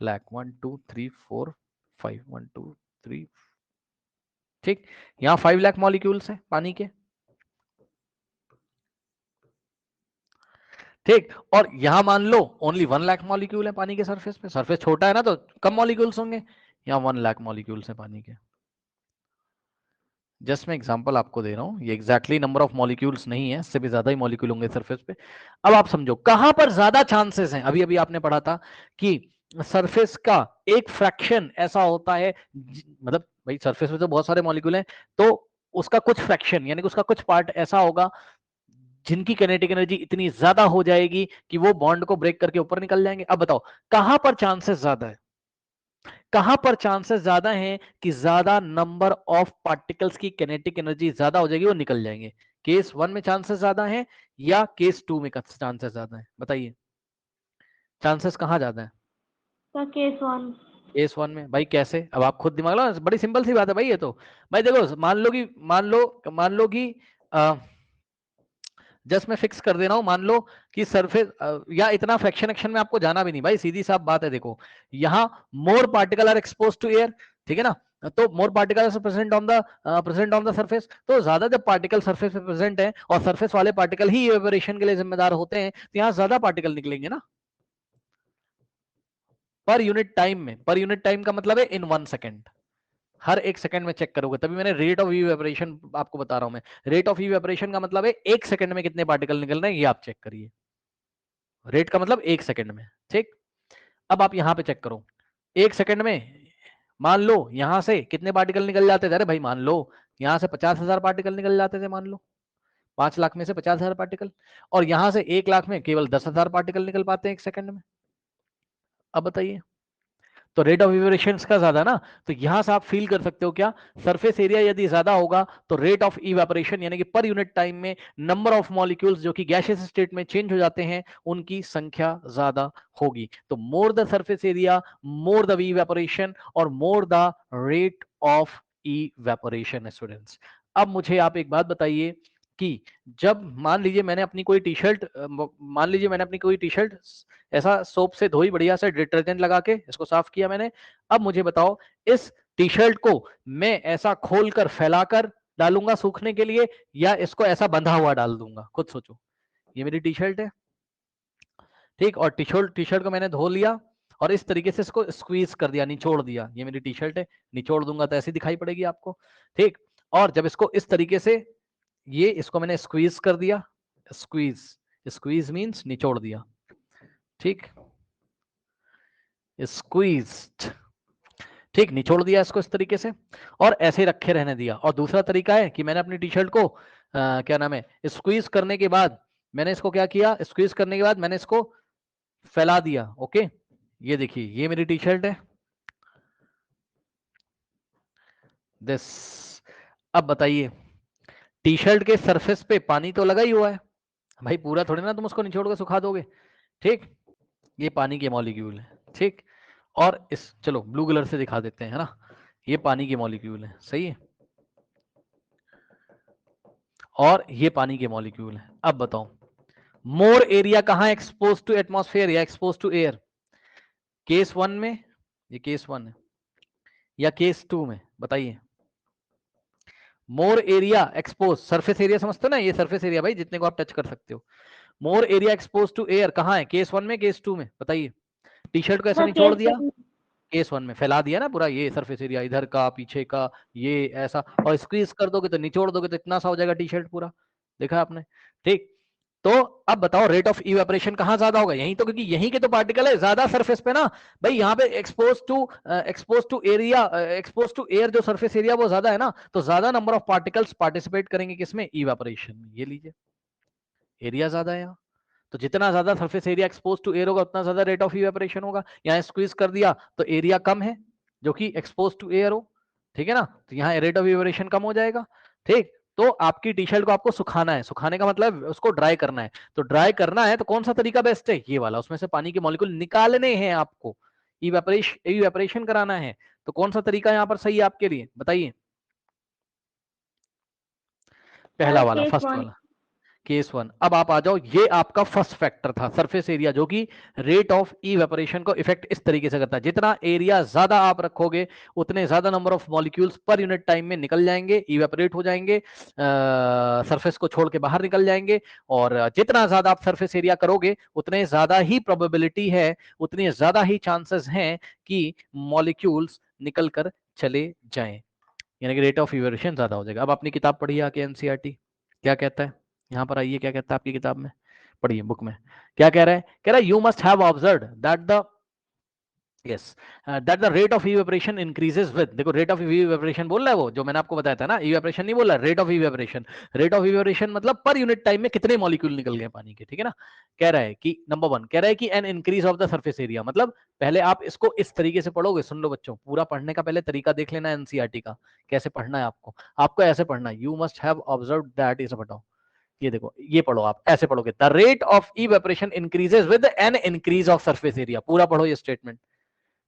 लाख, 1 2 3 4 5, 1 2 3, ठीक। यहां 5 लाख मॉलिक्यूल्स हैं पानी के, ठीक। और यहां मान लो ओनली 1 लाख मॉलिक्यूल है पानी के सरफेस पे, सरफेस छोटा है ना तो कम मॉलिक्यूल्स होंगे, यहां 1 लाख मॉलिक्यूल्स है पानी के। जस्ट मैं एग्जांपल आपको दे रहा हूं, ये एग्जैक्टली नंबर ऑफ मॉलिक्यूल्स नहीं है, इससे भी ज्यादा ही मॉलिक्यूल होंगे सरफेस पे। अब आप समझो कहां पर ज्यादा चांसेस हैं, अभी अभी आपने पढ़ा था कि सरफेस का एक फ्रैक्शन ऐसा होता है, मतलब भाई सरफेस में तो बहुत सारे मॉलिक्यूल हैं, तो उसका कुछ फ्रैक्शन यानी कि उसका कुछ पार्ट ऐसा होगा जिनकी काइनेटिक एनर्जी इतनी ज्यादा हो जाएगी कि वो बॉन्ड को ब्रेक करके ऊपर निकल जाएंगे। अब बताओ कहां पर चांसेस ज्यादा है, कहां पर चांसेस ज्यादा हैं कि ज्यादा नंबर ऑफ पार्टिकल्स की काइनेटिक एनर्जी ज्यादा हो जाएगी, वो निकल जाएंगे? केस 1 में चांसेस ज्यादा हैं या केस 2 में चांसेस ज्यादा है? बताइए चांसेस कहां ज्यादा है? केस 1 में। भाई कैसे? अब आप खुद दिमाग लगाओ, बड़ी सिंपल सी बात है भाई ये तो। भाई देखो, मान लो कि जस्ट मैं फिक्स कर दे रहा हूं, मान लो कि सरफेस, या इतना फ्रैक्शन एक्शन में आपको जाना भी नहीं भाई, सीधी साफ बात है। देखो यहां more particle are expose to air, ठीक है ना, तो more particle present on the surface, तो ज्यादा जब पार्टिकल सरफेस पे प्रेजेंट है और सरफेस वाले पार्टिकल ही इवेपोरेशन के लिए जिम्मेदार होते हैं, तो यहां ज्यादा पार्टिकल निकलेंगे ना, पर यूनिट टाइम में। पर यूनिट टाइम का मतलब है इन 1 सेकेंड, हर एक सेकंड में चेक करोगे, तभी मैंने रेट ऑफ इवेपोरेशन आपको बता रहा हूं। मैं रेट ऑफ इवेपोरेशन का मतलब है एक सेकंड में कितने पार्टिकल निकल रहे हैं, ये आप चेक करिए। रेट का मतलब एक सेकंड में, ठीक। अब आप यहां पे चेक करो, एक सेकंड में मान लो यहां से कितने पार्टिकल निकल जाते थे? अरे भाई मान लो यहां से 50,000 पार्टिकल निकल जाते थे, मान लो 5 लाख में से 50,000 पार्टिकल, और यहां से 1 लाख में केवल 10,000 पार्टिकल निकल पाते हैं एक सेकंड में। अब बताइए, तो रेट ऑफ इवेपोरेशन का ज्यादा ना, तो यहां से आप फील कर सकते हो क्या, सरफेस एरिया यदि ज्यादा होगा तो रेट ऑफ इवेपोरेशन यानी कि पर यूनिट टाइम में नंबर ऑफ मॉलिक्यूल्स जो कि गैसियस स्टेट में चेंज हो जाते हैं उनकी संख्या ज्यादा होगी। तो more the surface area, more the evaporation, और more the rate of evaporation students. अब मुझे आप एक बात बताइए कि जब मान लीजिए मैंने अपनी कोई टी शर्ट, ऐसा सोप से धोई, बढ़िया से डिटर्जेंट लगा के इसको साफ किया मैंने। अब मुझे बताओ, इस टी शर्ट को मैं ऐसा खोलकर फैलाकर डालूंगा सूखने के लिए, या इसको ऐसा बंधा हुआ डाल दूंगा? खुद सोचो, ये मेरी टी शर्ट है, ठीक, और टी शर्ट को मैंने धो लिया और इस तरीके से इसको स्क्वीज कर दिया, निचोड़ दिया, ये मेरी टी शर्ट है, निचोड़ दूंगा तो ऐसी दिखाई पड़ेगी आपको, ठीक। और जब इसको इस तरीके से, ये इसको मैंने स्क्वीज कर दिया, स्क्वीज, स्क्वीज मींस निचोड़ दिया, ठीक, स्क्वीज्ड, ठीक, निचोड़ दिया इसको इस तरीके से और ऐसे रखे रहने दिया। और दूसरा तरीका है कि मैंने अपनी टी शर्ट को क्या नाम है, स्क्वीज करने के बाद मैंने इसको क्या किया, स्क्वीज करने के बाद मैंने इसको फैला दिया। ओके, ये देखिए ये मेरी टी शर्ट है दिस। अब बताइए, टी शर्ट के सरफेस पे पानी तो लगा ही हुआ है भाई, पूरा थोड़ी ना तुम उसको निचोड़ के सुखा दोगे। ठीक, ये पानी के मॉलिक्यूल है। ठीक, और इस चलो ब्लू कलर से दिखा देते हैं, है ना, ये पानी के मॉलिक्यूल है, सही है, और ये पानी के मॉलिक्यूल है। अब बताओ मोर एरिया कहां एक्सपोज टू एटमॉस्फेयर या एक्सपोज टू एयर, केस 1 में, ये केस 1 है, या केस 2 में, बताइए। मोर एरिया एक्सपोज, सरफेस एरिया समझते हो ना, ये सरफेस एरिया भाई जितने को आप टच कर सकते हो। More area expose to air कहां है, केस 1 में केस 2 में, बताइए। टी शर्ट को ऐसे निचोड़ दिया, केस 1 में फैला दिया ना पूरा ये सरफेस एरिया, इधर का पीछे का ये ऐसा, और स्क्वीज कर दोगे तो निचोड़ दोगे तो इतना सा हो जाएगा टी शर्ट पूरा, देखा आपने। ठीक, तो अब बताओ रेट ऑफ इवेपोरेशन कहां ज्यादा होगा, यहीं तो, क्योंकि यहीं के तो पार्टिकल है ज्यादा सरफेस पे ना भाई, यहाँ पे expose to area, expose to air जो सरफेस एरिया वो ज्यादा है ना, तो ज्यादा नंबर ऑफ पार्टिकल्स पार्टिसिपेट करेंगे किसमें, इवेपोरेशन में। ये लीजिए एरिया ज्यादा है यहाँ, तो जितना ज्यादा surface area expose to air होगा उतना ज्यादा रेट ऑफ इवेपोरेशन होगा। यहाँ स्क्वीज कर दिया तो एरिया कम है जो कि एक्सपोज टू एयर हो, ठीक है ना, तो यहाँ रेट ऑफ इवेपोरेशन कम हो जाएगा। ठीक, तो आपकी टी शर्ट को आपको सुखाना है, सुखाने का मतलब उसको ड्राई करना है, तो ड्राई करना है तो कौन सा तरीका बेस्ट है, ये वाला, उसमें से पानी के मॉलिक्यूल निकालने हैं आपको, इवेपोरेशन कराना है, तो कौन सा तरीका यहाँ पर सही है आपके लिए, बताइए। पहला वाला, फर्स्ट वाला, केस 1। अब आप आ जाओ, ये आपका फर्स्ट फैक्टर था सरफेस एरिया, जो कि रेट ऑफ इवेपोरेशन को इफेक्ट इस तरीके से करता है, जितना एरिया ज्यादा आप रखोगे उतने ज्यादा number of molecules per unit time में निकल जाएंगे, इवेपोरेट हो जाएंगे, सरफेस को छोड़ के बाहर निकल जाएंगे। और जितना ज्यादा आप सरफेस एरिया करोगे उतने ज्यादा ही प्रोबेबिलिटी है, उतने ज्यादा ही चांसेस हैं कि मॉलिक्यूल्स निकल कर चले जाएं, यानी कि रेट ऑफ इवेपोरेशन ज्यादा हो जाएगा। अब अपनी किताब पढ़िए आके, एनसीईआरटी क्या कहता है, यहाँ पर आइए क्या कहता है आपकी किताब में, पढ़िए बुक में क्या कह रहा है, कह रहा है you must have observed that the yes that the rate of evaporation increases with, देखो रेट ऑफ इवेपोरेशन बोल रहा है वो जो मैंने आपको बताया था ना, इवेपोरेशन नहीं बोल रहा, rate of evaporation. Rate of evaporation मतलब पर यूनिट टाइम में कितने मॉलिक्यूल निकल गए पानी के, ठीक है ना। कह रहा है कि नंबर 1 कह रहा है कि an increase of the surface area, मतलब पहले आप इसको इस तरीके से पढ़ोगे, सुन लो बच्चों, पूरा पढ़ने का पहले तरीका देख लेना एनसीईआरटी का, कैसे पढ़ना है आपको। आपको ऐसे पढ़ना है, you must have observed that, इसे बताओ, ये देखो ये पढ़ो, आप ऐसे पढ़ोगे, the rate of evaporation increases with an increase of surface area, पूरा पढ़ो ये स्टेटमेंट,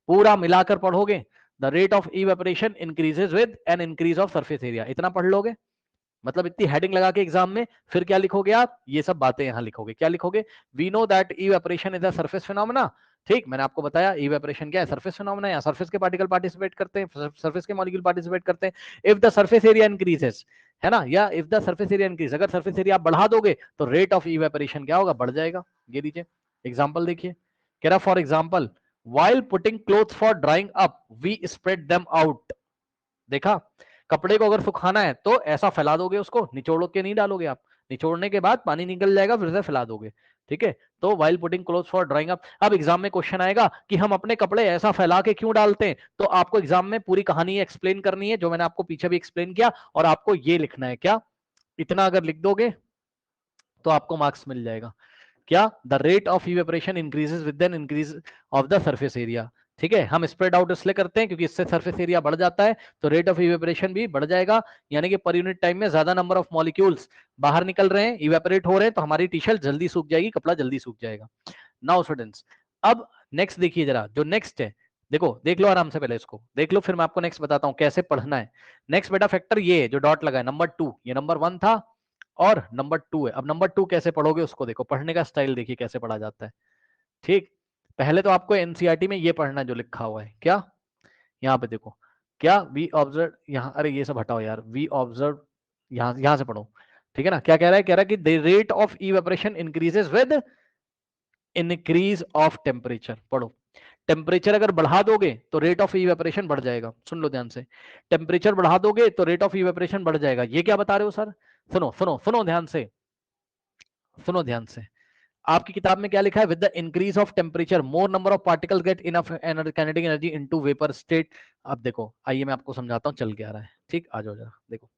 पूरा मिलाकर पढ़ोगे, the rate of evaporation increases with an increase of surface area, इतना पढ़ लोगे, मतलब इतनी हेडिंग लगा के एग्जाम में फिर क्या लिखोगे आप, ये सब बातें यहां लिखोगे, क्या लिखोगे, we know that evaporation is a surface phenomena. ठीक, मैंने आपको बताया इवेपोरेशन क्या है, सरफेस फिनोमेना, या सरफेस के पार्टिकल पार्टिसिपेट करते हैं, सरफेस के मॉलिक्यूल पार्टिसिपेट करते हैं, if the surface area increases, है ना, या if the surface area increase, अगर सरफेस एरिया आप बढ़ा दोगे तो रेट ऑफ इवेपोरेशन क्या होगा, बढ़ जाएगा। ये लीजिए एग्जांपल देखिए, कह रहा for example while putting clothes for drying up we spread them out, देखा, कपड़े को अगर सुखाना है तो ऐसा फैला दोगे उसको, निचोड़ के नहीं डालोगे आप, निचोड़ने के बाद पानी निकल जाएगा फिर से फैला दोगे, ठीक है। तो while putting clothes for drying up, अब एग्जाम में क्वेश्चन आएगा कि हम अपने कपड़े ऐसा फैला के क्यों डालते हैं, तो आपको एग्जाम में पूरी कहानी एक्सप्लेन करनी है जो मैंने आपको पीछे भी एक्सप्लेन किया, और आपको ये लिखना है क्या, इतना अगर लिख दोगे तो आपको मार्क्स मिल जाएगा। क्या, the rate of evaporation increases with an increase of the surface area, ठीक है। हम स्प्रेड आउट इसलिए करते हैं क्योंकि इससे सरफेस एरिया बढ़ जाता है तो रेट ऑफ इवेपोरेशन भी बढ़ जाएगा, यानी कि पर यूनिट टाइम में ज्यादा नंबर ऑफ मॉलिक्यूल्स बाहर निकल रहे हैं, इवेपोरेट हो रहे हैं, तो हमारी टी शर्ट जल्दी सूख जाएगी, कपड़ा जल्दी सूख जाएगा। नाउ स्टूडेंट्स, अब नेक्स्ट देखिए जरा, जो नेक्स्ट है, देखो देख लो आराम से, पहले इसको देख लो फिर मैं आपको नेक्स्ट बताता हूं कैसे पढ़ना है। नेक्स्ट बेटा फैक्टर ये है जो डॉट लगा है, नंबर 2, ये नंबर 1 था और नंबर 2 है। अब नंबर 2 कैसे पढ़ोगे उसको देखो, पढ़ने का स्टाइल देखिए कैसे पढ़ा जाता है। ठीक, पहले तो आपको एनसीईआरटी में ये पढ़ना है जो लिखा हुआ है, क्या, यहाँ पे देखो, क्या वी ऑब्जर्व, यहाँ अरे ये सब हटाओ यार, वी ऑब्जर्व, यहाँ से पढ़ो, ठीक है ना। क्या कह रहा है, कह रहा है कि the rate of evaporation increases with increase of temperature, पढ़ो, टेम्परेचर अगर बढ़ा दोगे तो रेट ऑफ इवेपोरेशन बढ़ जाएगा, सुन लो ध्यान से, टेम्परेचर बढ़ा दोगे तो रेट ऑफ इवेपोरेशन बढ़ जाएगा। ये क्या बता रहे हो सर, सुनो सुनो सुनो ध्यान से, सुनो ध्यान से, आपकी किताब में क्या लिखा है, with the increase of temperature more number of particle get enough kinetic energy into vapour state. अब देखो, आइए मैं आपको समझाता हूँ चल क्या रहा है। ठीक, आ जाओ जरा, देखो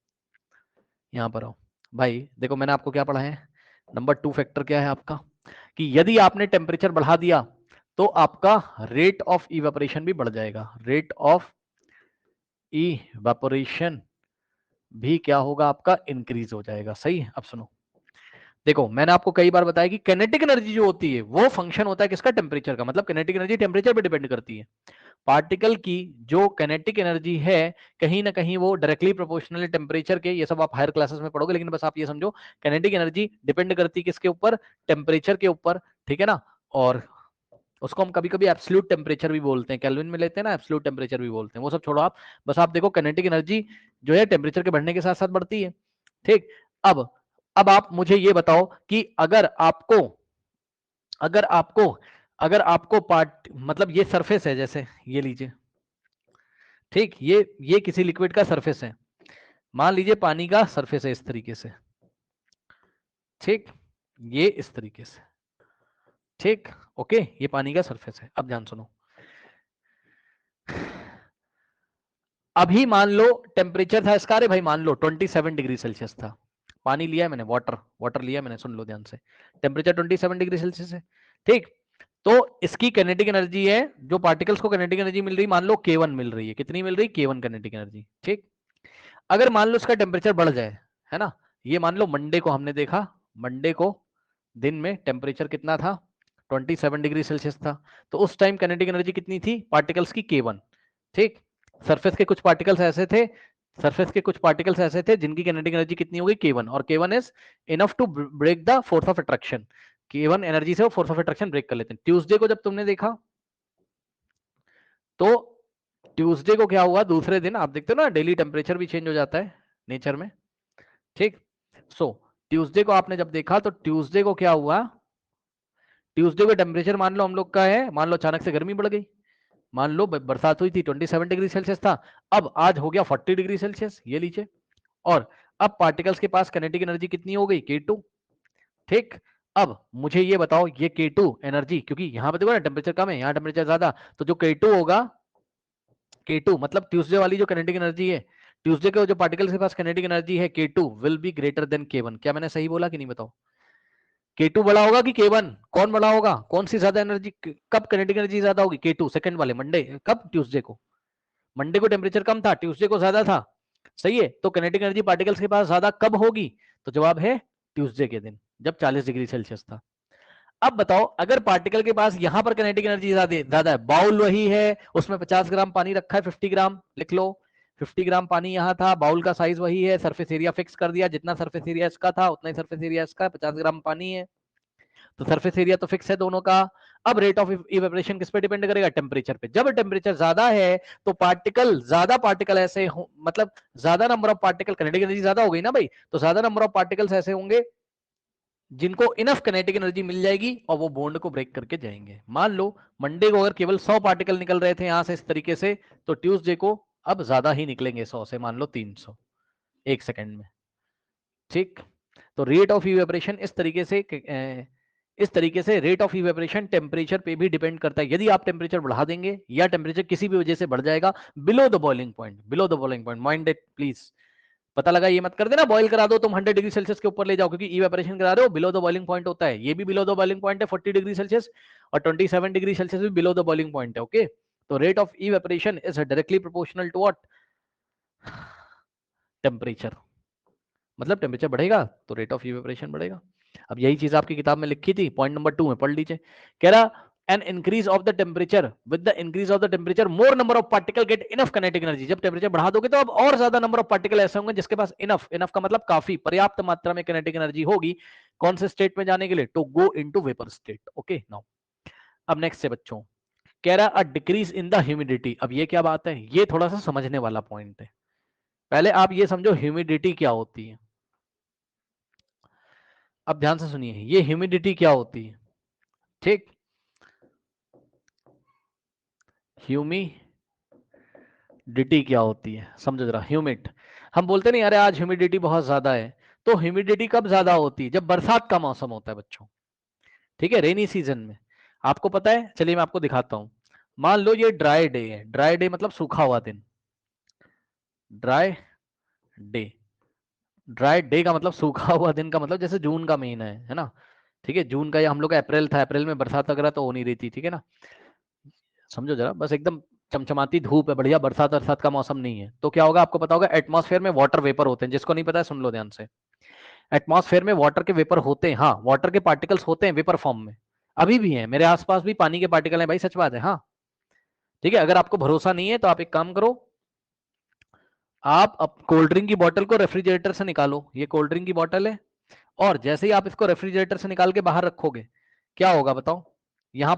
यहाँ पर आओ भाई। देखो मैंने आपको क्या पढ़ा है, नंबर 2 फैक्टर क्या है आपका, कि यदि आपने टेम्परेचर बढ़ा दिया तो आपका रेट ऑफ इवेपोरेशन भी बढ़ जाएगा। रेट ऑफ इवेपोरेशन भी क्या होगा आपका, इंक्रीज हो जाएगा। सही है। अब सुनो, देखो मैंने आपको कई बार बताया कि काइनेटिक एनर्जी जो होती है वो फंक्शन होता है किसका, टेम्परेचर का। मतलब काइनेटिक एनर्जी टेम्परेचर पे डिपेंड करती है। पार्टिकल की जो काइनेटिक एनर्जी है कहीं ना कहीं वो डायरेक्टली प्रोपोर्शनल है टेम्परेचर के। ये सब आप हायर क्लासेस में पढ़ोगे, लेकिन बस आप ये समझो काइनेटिक एनर्जी डिपेंड करती है किसके ऊपर, टेम्परेचर के ऊपर। ठीक है ना। और उसको हम कभी कभी एब्सोल्यूट टेम्परेचर भी बोलते हैं, केल्विन में लेते हैं ना, एब्सोल्यूट टेम्परेचर भी बोलते हैं। वो सब छोड़ो आप, बस आप देखो काइनेटिक एनर्जी जो है टेम्परेचर के बढ़ने के साथ साथ बढ़ती है। ठीक। अब आप मुझे ये बताओ कि अगर आपको अगर आपको पार्ट मतलब ये सरफेस है, जैसे ये लीजिए। ठीक, ये किसी लिक्विड का सरफेस है, मान लीजिए पानी का सरफेस है इस तरीके से। ठीक, ये इस तरीके से। ठीक, ओके, ये पानी का सरफेस है। अब ध्यान सुनो, अभी मान लो टेम्परेचर था इसका, अरे भाई मान लो 27 डिग्री सेल्सियस था। पानी लिया है मैंने, वाटर लिया मैंने, सुन लो ध्यान से। टेम्परेचर 27 डिग्री सेल्सियस है। ठीक, तो इसकी काइनेटिक एनर्जी है, जो पार्टिकल्स को काइनेटिक एनर्जी मिल रही मान लो K1 मिल रही है। कितनी मिल रही, K1 काइनेटिक एनर्जी। ठीक, अगर मान लो इसका टेम्परेचर बढ़ जाए, है ना, ये मान लो मंडे को हमने देखा, मंडे को दिन में टेम्परेचर कितना था, 27 डिग्री सेल्सियस था। तो उस टाइम काइनेटिक एनर्जी कितनी थी पार्टिकल्स की, K1। ठीक, सरफेस के कुछ पार्टिकल्स ऐसे थे, जिनकी काइनेटिक एनर्जी कितनी होगी, K1, और K1 is enough to break the force of attraction. K1 energy से वो फोर्स ऑफ अट्रैक्शन ब्रेक कर लेते हैं। ट्यूसडे को जब तुमने देखा तो ट्यूसडे को क्या हुआ, दूसरे दिन आप देखते हो ना डेली टेम्परेचर भी चेंज हो जाता है नेचर में। ठीक, सो ट्यूसडे को आपने जब देखा तो ट्यूसडे को क्या हुआ, ट्यूसडे को टेम्परेचर मान लो हम लोग का है, मान लो अचानक से गर्मी बढ़ गई, मान लो बरसात हुई थी 27 डिग्री सेल्सियस था, अब आज हो गया 40 डिग्री सेल्सियस, ये लीजिए। और अब पार्टिकल्स के पास काइनेटिक एनर्जी कितनी हो गई, K2। ठीक, अब मुझे ये बताओ ये K2 एनर्जी, क्योंकि यहां पे देखो ना टेम्परेचर कम है, यहाँ टेम्परेचर ज्यादा, तो जो K2 होगा, K2 मतलब ट्यूसडे वाली जो काइनेटिक एनर्जी है, ट्यूसडे के जो पार्टिकल्स के पास काइनेटिक एनर्जी है K2 will be greater than K1। क्या मैंने सही बोला कि नहीं, बताओ। K2 बड़ा होगा कि K1, कौन बड़ा होगा, कौन सी ज्यादा एनर्जी, कब काइनेटिक एनर्जी ज्यादा होगी, K2 सेकंड वाले मंडे, कब, ट्यूसडे को। मंडे को टेम्परेचर कम था, ट्यूसडे को ज्यादा था। सही है, तो काइनेटिक एनर्जी पार्टिकल्स के पास ज्यादा कब होगी, तो जवाब है ट्यूसडे के दिन, जब 40 डिग्री सेल्सियस था। अब बताओ, अगर पार्टिकल के पास यहां पर काइनेटिक एनर्जी ज्यादा है, बाउल वही है, उसमें 50 ग्राम पानी रखा है, 50 ग्राम लिख लो, 50 ग्राम पानी यहां था, बाउल का साइज वही है, सरफेस एरिया फिक्स कर दिया, जितना सरफेस एरिया इसका था उतना ही सरफेस एरिया इसका, 50 ग्राम पानी है, तो सरफेस एरिया तो फिक्स है दोनों का। अब रेट ऑफ इवेपोरेशन किस पे डिपेंड करेगा, टेम्परेचर पे। जब टेम्परेचर ज्यादा है तो ज्यादा पार्टिकल ऐसे हो, मतलब ज्यादा number of particle, kinetic energy ज्यादा हो गई ना भाई, तो ज्यादा नंबर ऑफ पार्टिकल्स ऐसे होंगे जिनको इनफ काइनेटिक एनर्जी मिल जाएगी और वो बॉन्ड को ब्रेक करके जाएंगे। मान लो मंडे को अगर केवल 100 पार्टिकल निकल रहे थे यहां से इस तरीके से, तो ट्यूसडे को अब ज्यादा ही निकलेंगे, 100 से मान लो 300 एक सेकंड में। ठीक, तो रेट ऑफ इवेपोरेशन इस तरीके से रेट ऑफ इवेपोरेशन टेम्परेचर पे भी डिपेंड करता है। यदि आप टेम्परेचर बढ़ा देंगे या टेम्परेचर किसी भी वजह से बढ़ जाएगा below the boiling point, mind it please. पता लगा, ये मत कर देना बॉईल करा दो तुम 100 डिग्री सेल्सियस के ऊपर ले जाओ, क्योंकि इवेपोरेशन करा रहे हो, बिलो द बॉइलिंग पॉइंट होता है। ये भी बिलो द बॉइलिंग पॉइंट है 40 डिग्री सेल्सियस, और 27 डिग्री सेल्सियस भी बिलो द बॉइलिंग पॉइंट है। ओके, तो rate of evaporation is directly proportional to what, temperature. मतलब टेम्परेचर बढ़ेगा तो रेट ऑफ इवेपोरेशन बढ़ेगा। अब यही चीज आपकी किताब में लिखी थी, पॉइंट नंबर 2 में पढ़ लीजिए। कह रहा an increase of the temperature, with the increase of the temperature more number of particle get enough kinetic energy. जब टेम्परेचर बढ़ा दोगे तो अब और ज्यादा नंबर ऑफ पार्टिकल ऐसे होंगे जिसके पास इनफ का मतलब काफी, पर्याप्त मात्रा में काइनेटिक एनर्जी होगी, कौन से स्टेट में जाने के लिए, to go into vapour state. Okay, now अब नेक्स्ट से बच्चों, कह रहा a decrease in the humidity. अब ये क्या बात है, ये थोड़ा सा समझने वाला पॉइंट है। पहले आप ये समझो ह्यूमिडिटी क्या होती है। अब ध्यान से सुनिए, ये ह्यूमिडिटी क्या होती है। ठीक, ह्यूमिडिटी क्या होती है समझो जरा। ह्यूमिड, हम बोलते नहीं अरे आज ह्यूमिडिटी बहुत ज्यादा है, तो ह्यूमिडिटी कब ज्यादा होती है, जब बरसात का मौसम होता है बच्चों। ठीक है, रेनी सीजन में आपको पता है, चलिए मैं आपको दिखाता हूं। मान लो ये ड्राई डे है, ड्राई डे मतलब सूखा हुआ दिन, ड्राई डे, ड्राई डे का मतलब सूखा हुआ दिन का मतलब जैसे जून का महीना है ना, ठीक है, जून का, या हम लोग का अप्रैल था, अप्रैल में बरसात वगैरह तो हो नहीं रही थी, ठीक है ना, समझो जरा, बस एकदम चमचमाती धूप है, बढ़िया, बरसात बरसात का मौसम नहीं है, तो क्या होगा आपको पता होगा, एटमॉस्फेयर में वाटर वेपर होते हैं, जिसको नहीं पता है सुन लो ध्यान से। एटमॉस्फेयर में वाटर के वेपर होते हैं, हाँ, वाटर के पार्टिकल्स होते हैं वेपर फॉर्म में, अभी भी हैं, मेरे आसपास भी पानी के पार्टिकल हैं भाई, सच बात है, हाँ, ठीक है। अगर आपको भरोसा नहीं है तो आप एक काम करो, आप कोल्ड ड्रिंक की बोतल को रेफ्रिजरेटर से निकालो, ये कोल्ड ड्रिंक की बोतल है, और जैसे ही आप इसको रेफ्रिजरेटर से निकाल के बाहर रखोगे, क्या होगा बताओ, यहाँ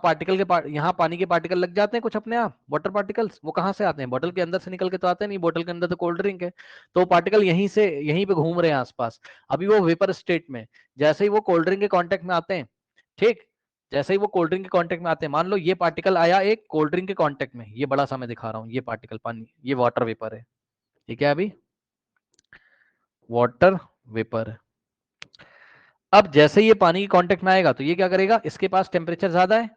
यहाँ पानी के पार्टिकल लग जाते हैं कुछ अपने आप, वाटर पार्टिकल्स, वो कहाँ से आते हैं, बोतल के अंदर से निकल के तो आते नहीं, बोतल के अंदर तो कोल्ड ड्रिंक है, तो पार्टिकल यहीं पे घूम रहे हैं आसपास, अभी वो वेपर स्टेट में, जैसे ही वो कोल्ड ड्रिंक के कांटेक्ट में आते हैं, ठीक, जैसे ही वो कोल्ड ड्रिंक के कांटेक्ट में आते हैं, मान लो ये पार्टिकल आया एक कोल्ड ड्रिंक के कांटेक्ट में, ये बड़ा सा मैं दिखा रहा हूँ, ये पार्टिकल पानी, ये वाटर वेपर है, ठीक है, अभी वाटर वेपर है। अब जैसे ये पानी के कांटेक्ट में आएगा तो ये क्या करेगा, इसके पास टेम्परेचर ज्यादा है,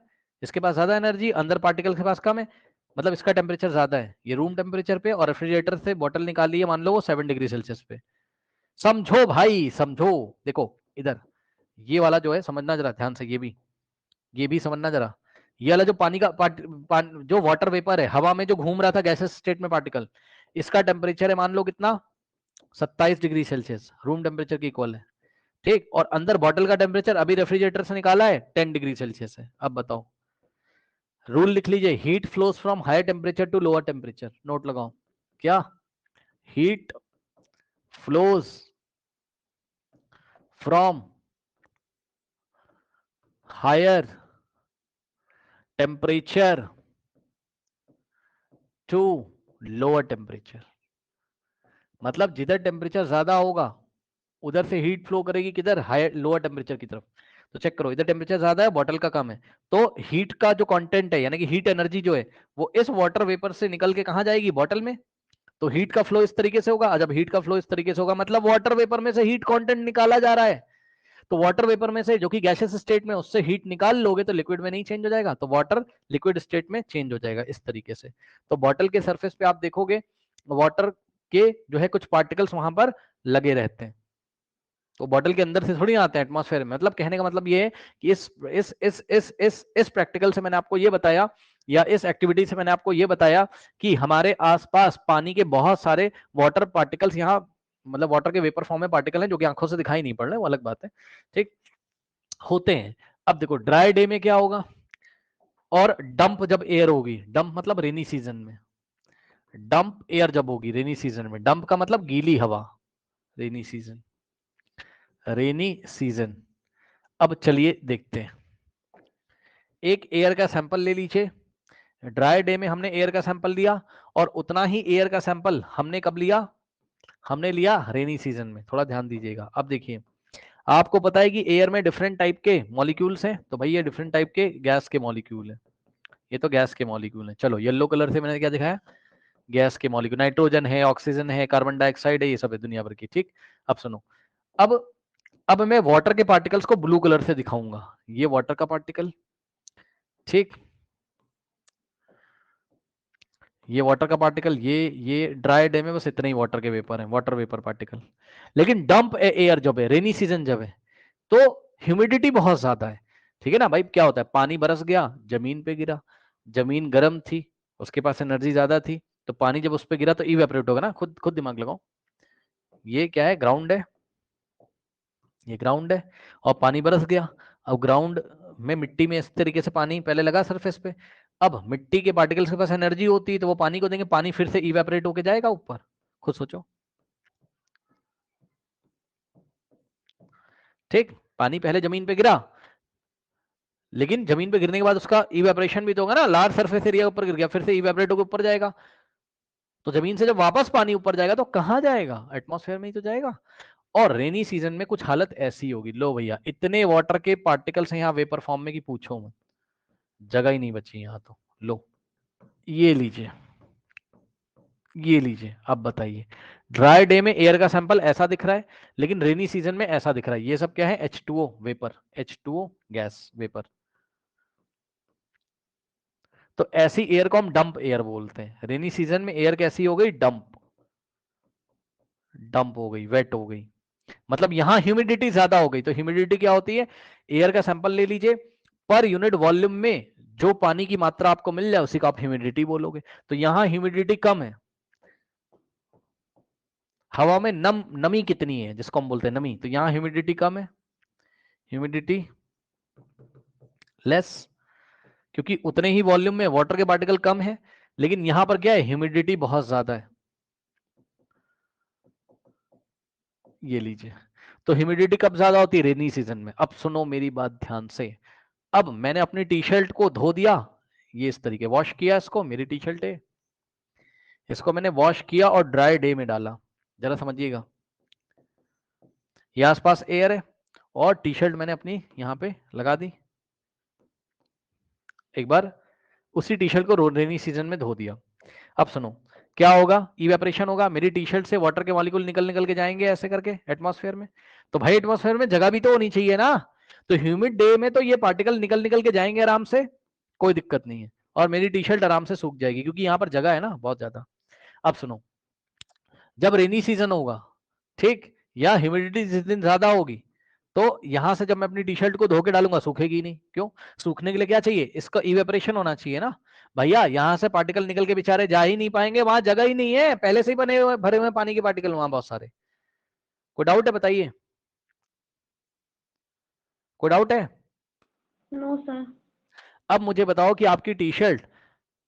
इसके पास ज्यादा एनर्जी, अंदर पार्टिकल के पास कम है, मतलब इसका टेम्परेचर ज्यादा है, ये रूम टेम्परेचर पे, और रेफ्रिजरेटर से बोतल निकाली है, मान लो वो 7 डिग्री सेल्सियस पे, समझो भाई समझो, देखो इधर, ये वाला जो है समझना जरा ध्यान से, ये भी समझना जरा, ये वाला जो पानी का जो वाटर वेपर है, हवा में जो घूम रहा था गैसेस स्टेट में पार्टिकल, इसका टेम्परेचर है मान लो कितना, 27 डिग्री सेल्सियस, रूम टेम्परेचर की इक्वल है, ठीक, और अंदर बॉटल का टेम्परेचर अभी रेफ्रिजरेटर से निकाला है 10 डिग्री सेल्सियस है। अब बताओ, रूल लिख लीजिए, heat flows from higher temperature to lower temperature, note लगाओ, क्या, heat flows from higher temperature to lower temperature, मतलब जिधर टेम्परेचर ज्यादा होगा उधर से हीट फ्लो करेगी किधर, हायर लोअर टेम्परेचर की तरफ, तो चेक करो, इधर टेम्परेचर ज्यादा है, बॉटल का कम है, तो हीट का जो कंटेंट है, यानी कि हीट एनर्जी जो है, वो इस वाटर वेपर से निकल के कहां जाएगी, बॉटल में, तो हीट का फ्लो इस तरीके से होगा, जब हीट का फ्लो इस तरीके से होगा मतलब वाटर वेपर में से हीट कंटेंट निकाला जा रहा है, तो वाटर वेपर में से जो कि गैसियस स्टेट में, उससे हीट निकाल लोगे तो लिक्विड में नहीं चेंज हो जाएगा, तो वाटर लिक्विड स्टेट में चेंज हो जाएगा इस तरीके से। तो बॉटल के सरफेस पे आप देखोगे वाटर के जो है कुछ पार्टिकल्स वहां पर लगे रहते हैं, तो बॉटल के अंदर से थोड़ी आते हैं एटमॉस्फेयर में, मतलब कहने का मतलब ये है कि इस प्रैक्टिकल से मैंने आपको ये बताया, या इस एक्टिविटी से मैंने आपको ये बताया कि हमारे आसपास पानी के बहुत सारे वाटर पार्टिकल्स यहाँ, मतलब वाटर के वेपर फॉर्म में पार्टिकल हैं जो कि आंखों से दिखाई नहीं पड़ रहे, वो अलग बात है, ठीक, होते हैं। अब देखो ड्राई डे में क्या होगा, और डंप जब एयर होगी, डंप मतलब रेनी सीजन में, डंप एयर जब होगी रेनी सीजन में, डंप का मतलब गीली हवा, रेनी सीजन, रेनी सीजन। अब चलिए देखते हैं, एक एयर का सैंपल ले लीजिए, ड्राई डे में हमने एयर का सैंपल लिया, और उतना ही एयर का सैंपल हमने कब लिया, हमने लिया रेनी सीजन में, थोड़ा ध्यान दीजिएगा। अब देखिए, आपको पता है कि एयर में डिफरेंट टाइप के मॉलिक्यूल्स हैं, तो भाई ये डिफरेंट टाइप के गैस के मॉलिक्यूल है, ये तो गैस के मॉलिक्यूल है, चलो येलो कलर से मैंने क्या दिखाया, गैस के मॉलिक्यूल, नाइट्रोजन है, ऑक्सीजन है, कार्बन डाइऑक्साइड है, ये सब है दुनिया भर की, ठीक। अब सुनो, अब अब मैं वाटर के पार्टिकल्स को ब्लू कलर से दिखाऊंगा, ये वाटर का पार्टिकल, ठीक, ये वाटर का पार्टिकल, ये ड्राई डे में बस इतने ही वाटर के वेपर हैं, वाटर वेपर पार्टिकल। लेकिन डंप एयर जब है, रेनी सीजन जब है, तो ह्यूमिडिटी बहुत ज्यादा है, ठीक है ना भाई, क्या होता है, पानी बरस गया, जमीन पे गिरा, जमीन गर्म थी, उसके पास एनर्जी ज्यादा थी, तो पानी जब उस पर गिरा तो इवेपोरेट होगा ना, खुद खुद दिमाग लगाओ, ये क्या है, ग्राउंड है, ये ग्राउंड है, और पानी बरस गया, अब ग्राउंड में मिट्टी में इस तरीके से पानी पहले लगा सरफेस पे, अब मिट्टी के पार्टिकल्स के पास एनर्जी होती है तो वो पानी को देंगे, पानी फिर से इवेपोरेट होके जाएगा ऊपर, खुद सोचो, ठीक, पानी पहले जमीन पे गिरा, लेकिन जमीन पे गिरने के बाद उसका इवेपोरेशन भी तो होगा ना, लार्ज सरफेस एरिया ऊपर गिर गया, फिर से इवेपोरेट होकर ऊपर जाएगा, तो जमीन से जब वापस पानी ऊपर जाएगा तो कहां जाएगा, एटमॉस्फेयर में ही तो जाएगा। और रेनी सीजन में कुछ हालत ऐसी होगी, लो भैया इतने वाटर के पार्टिकल्स हैं यहाँ वेपर फॉर्म में कि पूछो मत, जगह ही नहीं बची यहाँ तो, लो ये लीजिए, ये लीजिए, अब बताइए, ड्राई डे में एयर का सैंपल ऐसा दिख रहा है, लेकिन रेनी सीजन में ऐसा दिख रहा है। ये सब क्या है? H2O vapour, H2O gas vapour. तो ऐसी एयर को हम डंप एयर बोलते हैं। रेनी सीजन में एयर कैसी हो गई? डंप, डंप हो गई, वेट हो गई। मतलब यहां ह्यूमिडिटी ज्यादा हो गई। तो ह्यूमिडिटी क्या होती है? एयर का सैंपल ले लीजिए, पर यूनिट वॉल्यूम में जो पानी की मात्रा आपको मिल जाए उसी को आप ह्यूमिडिटी बोलोगे। तो यहां ह्यूमिडिटी कम है, हवा में नमी कितनी है जिसको हम बोलते हैं नमी, तो यहां ह्यूमिडिटी कम है, ह्यूमिडिटी लेस, क्योंकि उतने ही वॉल्यूम में वाटर के पार्टिकल कम है। लेकिन यहां पर क्या है? ह्यूमिडिटी बहुत ज्यादा है। ये लीजिए, तो ह्यूमिडिटी कब ज्यादा होती है? रेनी सीजन में। अब सुनो मेरी बात ध्यान से। अब मैंने अपनी टी शर्ट को धो दिया, ये इस तरीके वॉश किया इसको, मेरी टी शर्ट है, इसको मैंने वॉश किया और ड्राई डे में डाला। जरा समझिएगा, ये आसपास एयर है और टी शर्ट मैंने अपनी यहां पे लगा दी। एक बार उसी टी शर्ट को रेनी सीजन में धो दिया। अब सुनो क्या होगा? इवेपोरेशन होगा, मेरी टी शर्ट से वाटर के मॉलिक्यूल निकल निकल के जाएंगे ऐसे करके एटमॉस्फेयर में। तो भाई एटमॉस्फेयर में जगह भी तो होनी चाहिए ना। तो ह्यूमिड डे में तो ये पार्टिकल निकल निकल के जाएंगे आराम से, कोई दिक्कत नहीं है, और मेरी टी शर्ट आराम से सूख जाएगी क्योंकि यहाँ पर जगह है ना बहुत ज्यादा। अब सुनो, जब रेनी सीजन होगा, ठीक, या ह्यूमिडिटी जिस दिन ज्यादा होगी, तो यहां से जब मैं अपनी टी शर्ट को धो के डालूंगा सूखेगी नहीं। क्यों? सूखने के लिए क्या चाहिए? इसका इवेपोरेशन होना चाहिए ना भैया। यहां से पार्टिकल निकल के बेचारे जा ही नहीं पाएंगे, वहां जगह ही नहीं है, पहले से ही बने हुए भरे हुए पानी के पार्टिकल वहां बहुत सारे। कोई डाउट है? बताइए, कोई डाउट है? No sir. अब मुझे बताओ कि आपकी टी शर्ट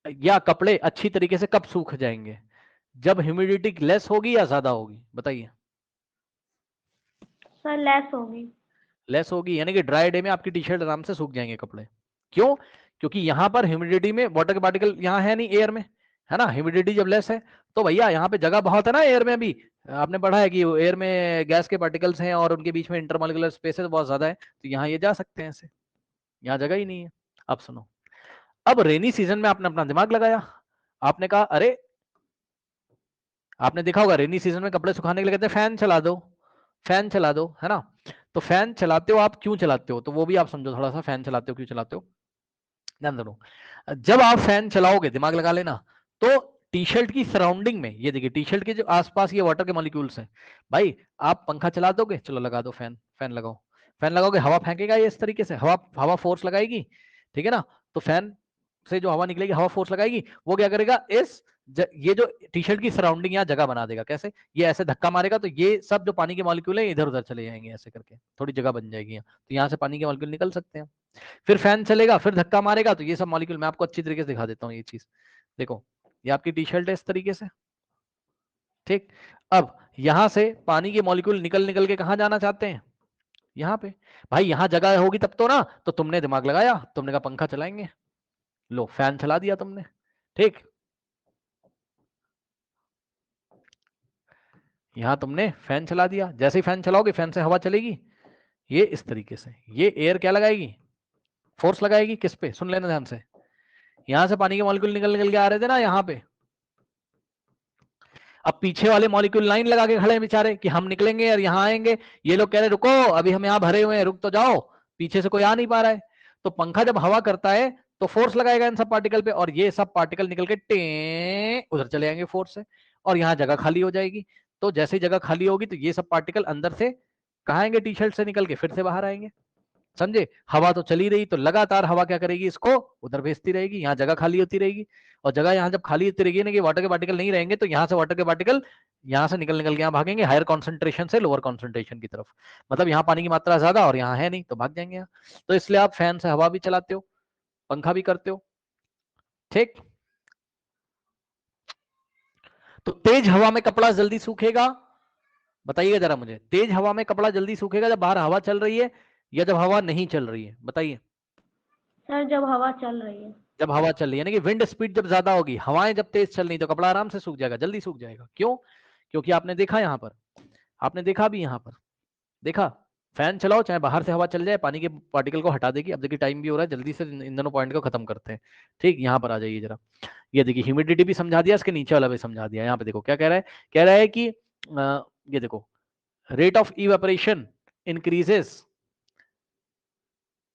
या कपड़े अच्छी तरीके से कब सूख जाएंगे? जब ह्यूमिडिटी लेस होगी या ज्यादा होगी? बताइए। सर लेस होगी। लेस होगी, यानी कि ड्राई डे में आपकी टी शर्ट आराम से सूख जाएंगे कपड़े। क्यों? क्योंकि यहां पर ह्यूमिडिटी में वाटर के पार्टिकल यहां है नहीं, एयर में है ना। ह्यूमिडिटी जब लेस है तो भैया यहाँ पे जगह बहुत है ना एयर में भी। आपने पढ़ा है कि एयर में गैस के पार्टिकल्स हैं और उनके बीच में इंटरमॉलिक्यूलर स्पेस है बहुत ज्यादा है, तो यहाँ ये जा सकते हैं ऐसे, यहाँ जगह ही नहीं है। अब सुनो, अब रेनी सीजन में आपने अपना दिमाग लगाया, आपने कहा अरे, आपने देखा होगा रेनी सीजन में कपड़े सुखाने के लिए कहते हैं फैन चला दो, फैन चला दो, है ना। तो फैन चलाते हो आप, क्यों चलाते हो? तो वो भी आप समझो थोड़ा सा, फैन चलाते हो क्यों चलाते हो, ध्यान दो। जब आप फैन चलाओगे, दिमाग लगा लेना, तो टी शर्ट की सराउंडिंग में, ये देखिए टी शर्ट के जो आसपास ये वाटर के मॉलिक्यूल्स हैं, भाई आप पंखा चला दोगे, चलो लगा दो फैन, फैन लगाओ, फैन लगाओगे, हवा फेंकेगा ये इस तरीके से, हवा हवा फोर्स लगाएगी, ठीक है ना। तो फैन से जो हवा निकलेगी हवा फोर्स लगाएगी, वो क्या करेगा, ये जो टी शर्ट की सराउंडिंग यहाँ जगह बना देगा। कैसे? ये ऐसे धक्का मारेगा तो ये सब जो पानी के मॉलिक्यूल है इधर उधर चले जाएंगे, ऐसे करके थोड़ी जगह बन जाएगी यहाँ, तो यहाँ से पानी के मॉलिक्यूल निकल सकते हैं। फिर फैन चलेगा, फिर धक्का मारेगा, तो ये सब मॉलिक्यूल, मैं आपको अच्छी तरीके से दिखा देता हूँ ये चीज। देखो, ये आपकी टी शर्ट है इस तरीके से, ठीक। अब यहां से पानी के मॉलिक्यूल निकल निकल के कहा जाना चाहते हैं? यहाँ पे। भाई यहाँ जगह होगी तब तो ना, तो तुमने दिमाग लगाया, तुमने कहा पंखा चलाएंगे, लो फैन चला दिया तुमने, ठीक। यहाँ तुमने फैन चला दिया, जैसे ही फैन चलाओगे फैन से हवा चलेगी, ये इस तरीके से, ये एयर क्या लगाएगी, फोर्स लगाएगी किस पे, सुन लेना ध्यान से। यहां से पानी के मॉलिक्यूल निकल निकल के आ रहे थे ना यहाँ पे, अब पीछे वाले मॉलिक्यूल लाइन लगा के खड़े हैं बेचारे कि हम निकलेंगे और यहाँ आएंगे, ये लोग कह रहे रुको अभी हम यहाँ भरे हुए हैं, रुक तो जाओ, पीछे से कोई आ नहीं पा रहा है। तो पंखा जब हवा करता है तो फोर्स लगाएगा इन सब पार्टिकल पे, और ये सब पार्टिकल निकल के टे उधर चले जाएंगे फोर्स से, और यहाँ जगह खाली हो जाएगी। तो जैसे ही जगह खाली होगी तो ये सब पार्टिकल अंदर से कहाँ आएंगे, टी शर्ट से निकल के फिर से बाहर आएंगे। समझे? हवा तो चली रही, तो लगातार हवा क्या करेगी, इसको उधर भेजती रहेगी, यहाँ जगह खाली होती रहेगी, और जगह यहाँ जब खाली होती रहेगी ना कि वाटर के पार्टिकल नहीं रहेंगे, तो यहाँ से वाटर के पार्टिकल यहाँ से निकल निकल के यहाँ भागेंगे हायर कॉन्सेंट्रेशन से लोअर कॉन्सेंट्रेशन की तरफ। मतलब यहाँ पानी की मात्रा ज्यादा और यहाँ है नहीं, तो भाग जाएंगे यहाँ। तो इसलिए आप फैन से हवा भी चलाते हो, पंखा भी करते हो, ठीक। तो तेज हवा में कपड़ा जल्दी सूखेगा, बताइएगा जरा मुझे, तेज हवा में कपड़ा जल्दी सूखेगा जब बाहर हवा चल रही है या जब हवा नहीं चल रही है? बताइए। सर जब हवा चल रही है। जब हवा चल रही है, यानी कि विंड स्पीड जब ज्यादा होगी, हवाएं जब तेज चल रही, तो कपड़ा आराम से सूख जाएगा, जल्दी सूख जाएगा। क्यों? क्योंकि आपने देखा यहाँ पर, आपने देखा भी यहाँ पर, देखा, फैन चलाओ चाहे बाहर से हवा चल जाए, पानी के पार्टिकल को हटा देगी। अब देखिए टाइम भी हो रहा है, जल्दी से इन दोनों पॉइंट को खत्म करते हैं, ठीक। यहाँ पर आ जाइए जरा, ये देखिए ह्यूमिडिटी भी समझा दिया, इसके नीचे वाला भी समझा दिया। यहाँ पे देखो क्या कह रहा है, कह रहा है कि ये देखो, रेट ऑफ इवेपोरेशन इंक्रीजेस,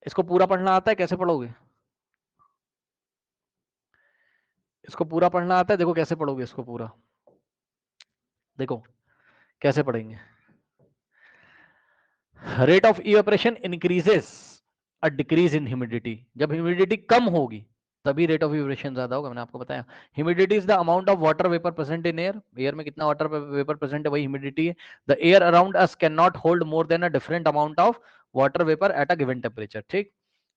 इसको पूरा पढ़ना आता है? कैसे पढ़ोगे इसको? पूरा पढ़ना आता है? देखो कैसे पढ़ोगे इसको पूरा, देखो कैसे पढ़ेंगे। Rate of evaporation increases a decrease in humidity, जब ह्यूमिडिटी कम होगी तभी रेट ऑफ इवेपोरेशन ज्यादा होगा। मैंने आपको बताया humidity is the amount of water vapour present in air, air में कितना वाटर वेपर प्रेजेंट है वही ह्यूमिडिटी है। The air around us can not hold more than a different amount of water vapour eight a given temperature. ठीक,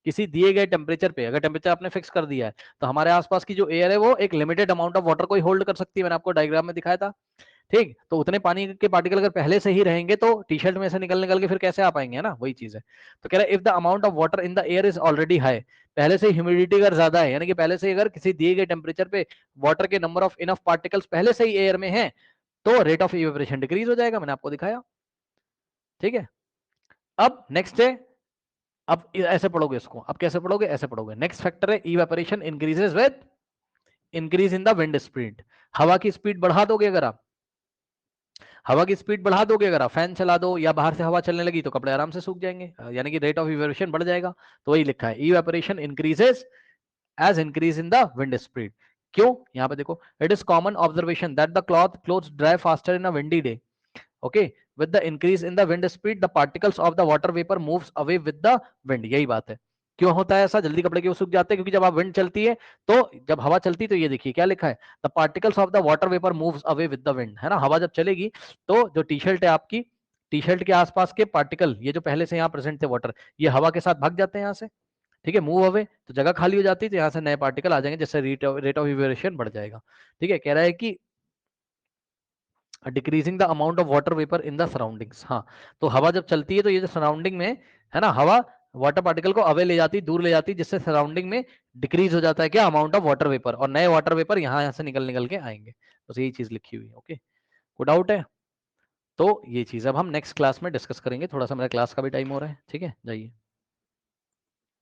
किसी दिए गए टेम्परेचर पे, अगर टेम्परेचर आपने फिक्स कर दिया है तो हमारे आसपास की जो एयर है वो एक लिमिटेड अमाउंट ऑफ वाटर को ही होल्ड कर सकती है। मैंने आपको डायग्राम में दिखाया था। ठीक, तो उतने पानी के पार्टिकल अगर पहले से ही रहेंगे तो टी शर्ट में से निकल निकल के फिर कैसे आ पाएंगे, है ना, वही चीज है। तो कह रहा है if the amount of water in the air is already high, पहले से ह्यूमिडिटी अगर ज्यादा है, यानी कि पहले से अगर किसी दिए गए टेम्परेचर पे वाटर के नंबर ऑफ इनफ पार्टिकल्स पहले से ही एयर में है तो रेट ऑफ इवेपोरेशन डिक्रीज हो जाएगा। मैंने आपको दिखाया। ठीक है, अब नेक्स्ट है, अब ऐसे पढ़ोगे इसको, अब कैसे पढ़ोगे, ऐसे पढ़ोगे। नेक्स्ट फैक्टर है evaporation increases with increase in the wind speed. हवा की स्पीड बढ़ा दोगे अगर आप, हवा की स्पीड बढ़ा दोगे, अगर आप फैन चला दो या बाहर से हवा चलने लगी तो कपड़े आराम से सूख जाएंगे, यानी कि रेट ऑफ इवेपोरेशन बढ़ जाएगा। तो वही लिखा है evaporation increases as increase in the wind speed. क्यों, यहाँ पे देखो, it is common observation that the clothes dry faster in a windy day. Okay, with the increase in the wind speed the particles of the water vapour moves away with the wind. यही बात है। क्यों होता है ऐसा, जल्दी कपड़े क्यों सूख जाते हैं? क्योंकि जब आप विंड चलती है तो, जब हवा चलती है तो ये देखिए क्या लिखा है, the particles of the water vapour moves away with the wind, है ना। हवा जब चलेगी तो जो टी शर्ट है आपकी, टी शर्ट के आसपास के पार्टिकल, ये जो पहले से यहाँ प्रेजेंट थे वाटर, ये हवा के साथ भाग जाते हैं यहाँ से। ठीक है, मूव अवे, तो जगह खाली हो जाती है, तो यहाँ से नए पार्टिकल आ जाएंगे, जिससे रेट ऑफ इवेपोरेशन बढ़ जाएगा। ठीक है, कह रहा है कि decreasing the amount of water vapour in the surroundings. हाँ, तो हवा जब चलती है तो ये जो सराउंडिंग में है ना, हवा वाटर पार्टिकल को अवे ले जाती, दूर ले जाती, जिससे सराउंडिंग में डिक्रीज हो जाता है क्या, अमाउंट ऑफ वाटर वेपर, और नए वाटर वेपर यहाँ से निकल निकल के आएंगे। बस यही चीज लिखी हुई है। ओके, कोई डाउट है? तो ये चीज अब हम नेक्स्ट क्लास में डिस्कस करेंगे। थोड़ा सा मेरा क्लास का भी टाइम हो रहा है। ठीक है, जाइए।